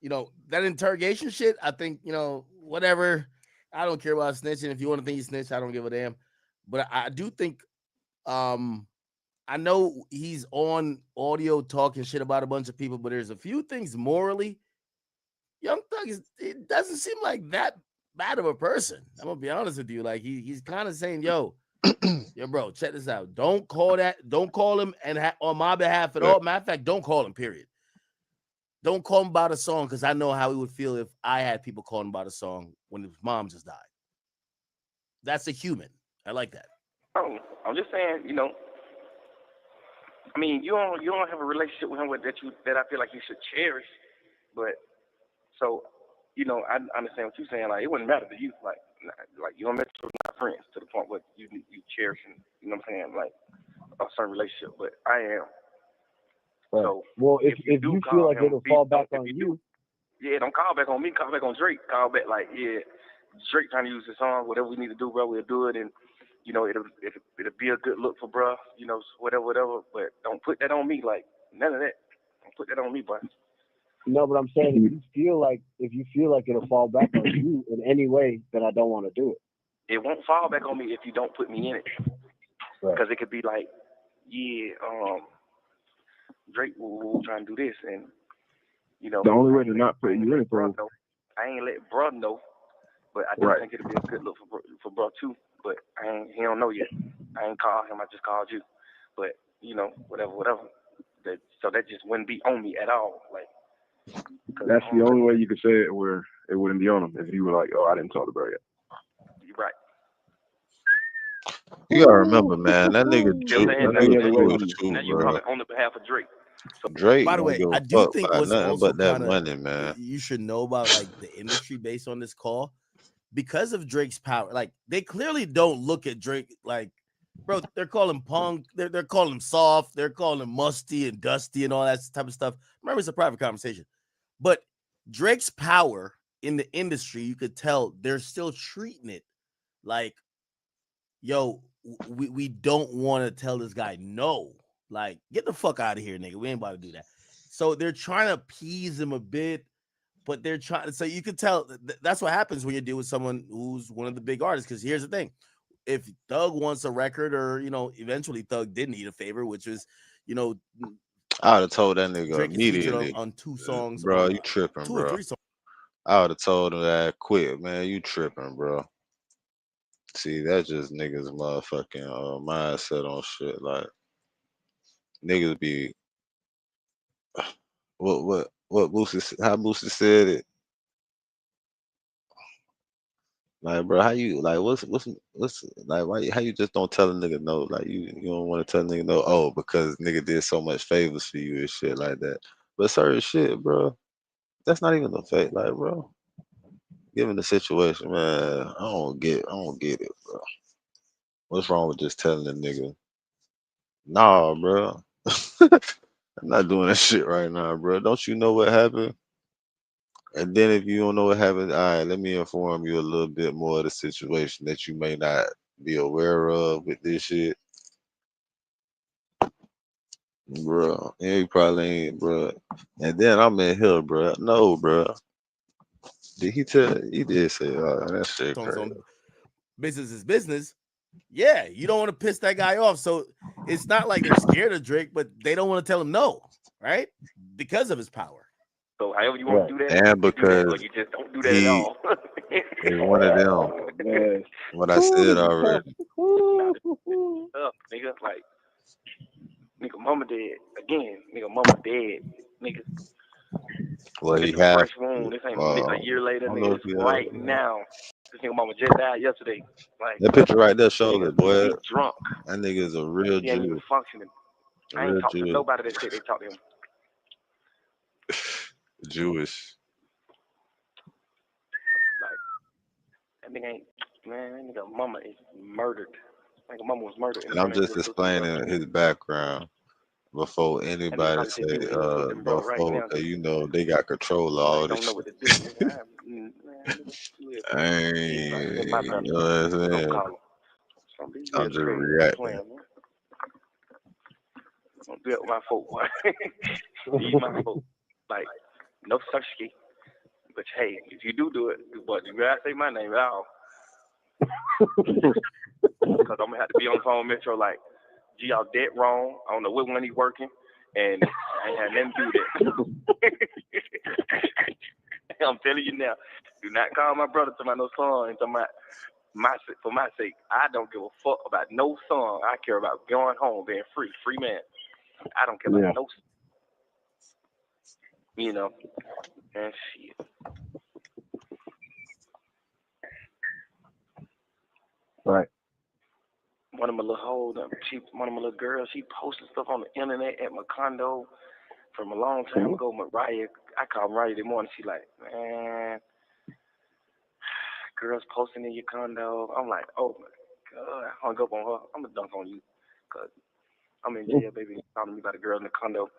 You know, that interrogation shit, I think, whatever. I don't care about snitching. If you want to think he snitched, I don't give a damn. But I do think, I know he's on audio talking shit about a bunch of people, but there's a few things morally. Young Thug it doesn't seem like that bad of a person. I'm gonna be honest with you. Like he's kind of saying, yo, bro, check this out. Don't call him and on my behalf at all. Matter of fact, don't call him, period. Don't call him about a song because I know how he would feel if I had people calling about a song when his mom just died. That's a human. I like that. Oh, I'm just saying, I mean, you don't have a relationship with him that I feel like you should cherish, but so, I understand what you're saying. Like, it wouldn't matter to you. Like you and Metro are not friends to the point where you cherish, you know what I'm saying, like a certain relationship. But I am. Right. So, well, if you feel like it'll fall back on you, yeah, don't call back on me. Call back on Drake. Call back like, yeah, Drake trying to use his song. Whatever we need to do, bro, we'll do it, and it'll be a good look for bro. Whatever. But don't put that on me. Like none of that. Don't put that on me, bro. No, but I'm saying if you feel like it'll fall back on you in any way, then I don't want to do it. It won't fall back on me if you don't put me in it. Because it could be like, yeah, Drake will try and do this, and the only way to not put you in it, bro. I ain't let bro know, but I do think it'll be a good look for bro too. But he don't know yet. I ain't called him. I just called you. But whatever. So that just wouldn't be on me at all. Like. That's the only way you could say it where it wouldn't be on him if you were like, oh, I didn't talk to bro yet. You're right. You gotta remember, man, that nigga Drake. Now you calling on the behalf of Drake. So Drake. By the way, I do think what's also but that money, man. You should know about like the industry based on this call because of Drake's power. Like they clearly don't look at Drake like, bro. They're calling him punk. They're calling him soft. They're calling him musty and dusty and all that type of stuff. Remember, it's a private conversation. But Drake's power in the industry, you could tell they're still treating it like, yo, we don't want to tell this guy no. Like, get the fuck out of here, nigga. We ain't about to do that. So they're trying to appease him a bit, but they're trying. So you can tell that's what happens when you deal with someone who's one of the big artists. Because here's the thing: if Thug wants a record, or eventually Thug did need a favor, which is, I would have told that nigga Drake immediately on 2 songs, bro. You tripping, 2 bro? or 3 songs. I would have told him that quick, man. You tripping, bro? See, that's just niggas motherfucking mindset on shit. Like niggas be what Boosie, how Boosie said it. Like, bro, how you like? What's like? Why? How you just don't tell a nigga no? Like, you don't want to tell a nigga no? Oh, because nigga did so much favors for you and shit like that. But certain shit, bro, that's not even a fake. Like, bro, given the situation, man, I don't get it, bro. What's wrong with just telling a nigga, nah, bro? I'm not doing that shit right now, bro. Don't you know what happened? And then if you don't know what happened, all right, let me inform you a little bit more of the situation that you may not be aware of with this shit. Bro, yeah, you probably ain't, bro. And then I'm in here, bro. No, bro. Did he tell? He did say, that shit crazy. Business is business. Yeah, you don't want to piss that guy off. So it's not like they're scared of Drake, but they don't want to tell him no, right? Because of his power. So however you want to do that, and because or you just don't do that at all. Is one of them. What I said already. Nigga, like Nigga, mama dead. Again, nigga, mama dead. Nigga, Well, he it's a had. fresh wound. This ain't a year later, I don't know nigga. if It's you right ever- now. This nigga mama just died yesterday. Like, That picture right there shows nigga, it, boy. he drunk. That nigga is a real He ain't even Jew. functioning. A I ain't real talked to Jew. nobody that said they talked to him. Jewish. Like, that nigga ain't, man, that nigga mama is murdered. Nigga mama was murdered. In And I'm front of just his little sister, bro. explaining his background before And he anybody probably say, just need to be with them, bro, right before, now. 'cause you know, they got control of Like, all don't this know shit. what to do. Nigga, man, nigga, you is in my You brother. know what I'm Don't saying? call him. Don't be I'm real just crazy. reacting. Playing, man. Don't do it with my folk, boy. Eat my folk. Like, no such ski. But hey, if you do it, but you gotta say my name at all. Because I'm gonna have to be on the phone with Metro like, gee, y'all dead wrong. I don't know what one he's working, and I ain't had nothing to do with that. I'm telling you now, do not call my brother to my no song and to for my sake. I don't give a fuck about no song. I care about going home, being free man. I don't care about no, you know, and shit. Right. One of my little one of my little girls, she posted stuff on the internet at my condo from a long time ago. Mariah, I called Mariah this morning. She like, man, girls posting in your condo. I'm like, oh my God, I hung up on her. I'm gonna dunk on you, cause I'm in jail, baby. Talking to me about a girl in the condo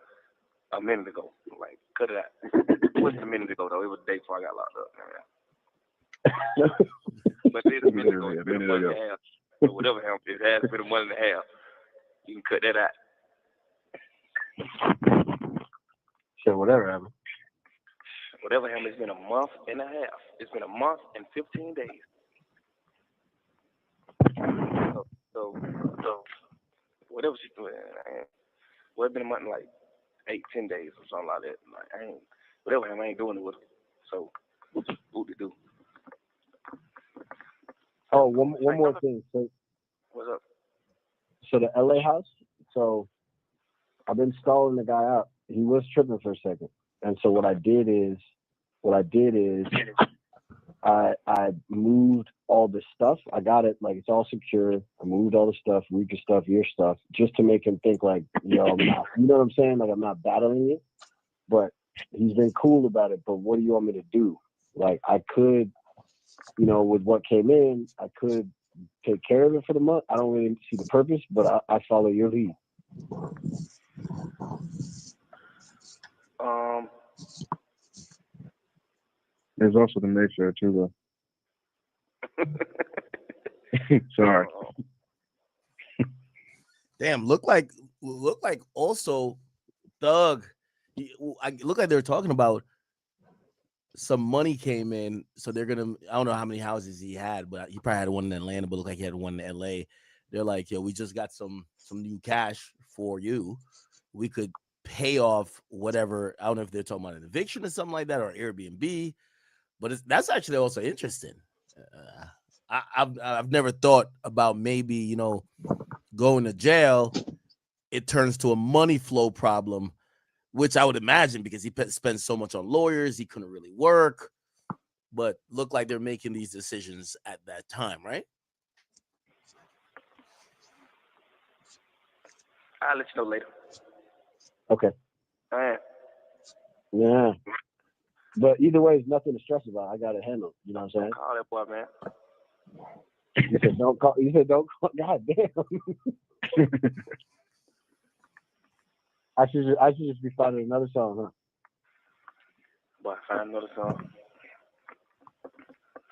a minute ago. I'm like, cut it out. It wasn't a minute ago though. It was the day before I got locked up. Man. But it's a minute ago. It's been a month and a half. So whatever happened, it has been a month and a half. You can cut that out. So whatever happened. Whatever happened, it's been a month and a half. It's been a month and 15 days. So whatever she doing, well, it's been a month and like 8-10 days or something like that. Like, whatever happened, I ain't doing it with her. So, what to do? Oh, one more thing. So, what's up? So the LA house. So I've been stalling the guy out. He was tripping for a second, and so what I did is I moved all the stuff. I got it like it's all secure. I moved all the stuff, Rika's stuff, your stuff, just to make him think like, yo, I'm not, you know what I'm saying? Like I'm not battling it. But he's been cool about it. But what do you want me to do? Like I could, you know, with what came in, I could take care of it for the month. I don't really see the purpose, but I follow your lead. There's also the nature too, though. Sorry. Damn, look like also Thug. Look like they're talking about some money came in, so they're gonna. I don't know how many houses he had, but he probably had one in Atlanta, but looked like he had one in LA. They're like, yo, we just got some new cash for you. We could pay off whatever. I don't know if they're talking about an eviction or something like that, or Airbnb, but that's actually also interesting. I've never thought about maybe, you know, going to jail. It turns to a money flow problem, which I would imagine because he spends so much on lawyers, he couldn't really work. But look like they're making these decisions at that time, right? I'll let you know later. Okay. All right. Yeah. But either way, it's nothing to stress about. I got it handled. You know what I'm saying? Call that boy, man. You said don't call. You said don't call. God damn. I should just be finding another song, huh? Boy, find another song.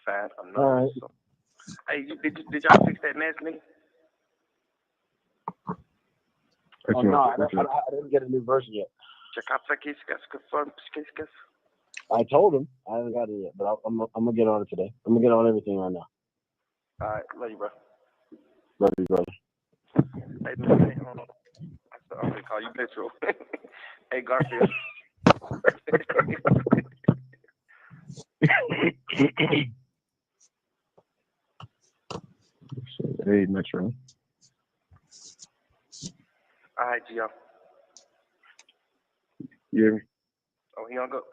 Find another All right. song. Hey, did y'all fix that nasty nigga? Oh, no, I didn't get a new version yet. I told him I haven't got it yet, but I'm gonna get on it today. I'm gonna get on everything right now. All right, love you, bro. Love you, brother. Hey, man, hold on. I'm gonna call you Petro. Hey, Garfield. Hey, Metro. I All right, Gio. Yeah. Oh, he hung up.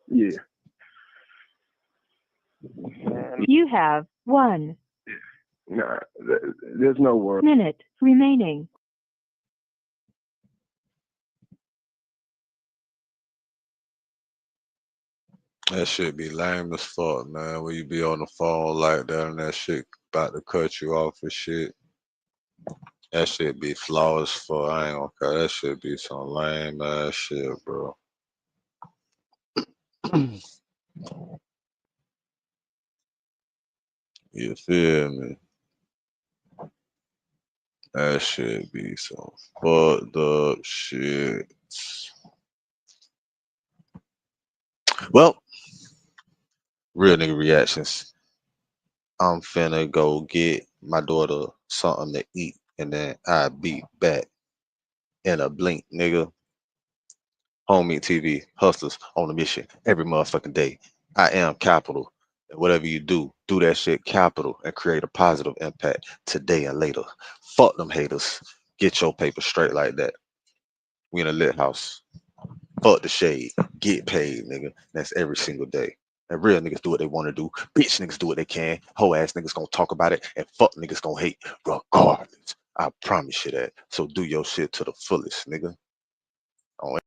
Yeah. You have 1 Nah, there's no word. minute remaining. That shit be lame as fuck, man. When you be on the phone like that and that shit about to cut you off and shit. That shit be flawless for I ain't gonna cut. That shit be some lame ass shit, bro. You feel me? That shit be some fucked up shit. Well, real nigga reactions. I'm finna go get my daughter something to eat, and then I be back in a blink, nigga. Home Meat TV, hustlers on a mission every motherfucking day. I am capital. And whatever you do, do that shit capital and create a positive impact today and later. Fuck them haters. Get your paper straight like that. We in a lit house. Fuck the shade. Get paid, nigga. That's every single day. And real niggas do what they want to do. Bitch niggas do what they can. Hoe ass niggas gonna talk about it. And fuck niggas gonna hate regardless. I promise you that. So do your shit to the fullest, nigga. Oh,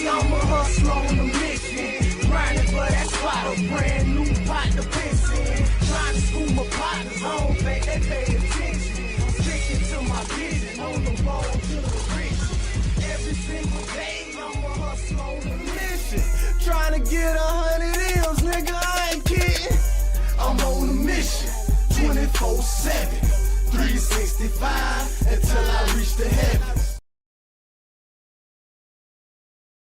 I'm a hustler on a mission, grinding for that spot, a brand new pot to piss in. Trying to school my partners, I don't think they pay attention. I'm sticking to my vision, on the road to the riches. Every single day, I'm a hustler on a mission, trying to get 100 M's, nigga, I ain't kidding. I'm on a mission, 24/7, 365, until I reach the heavens.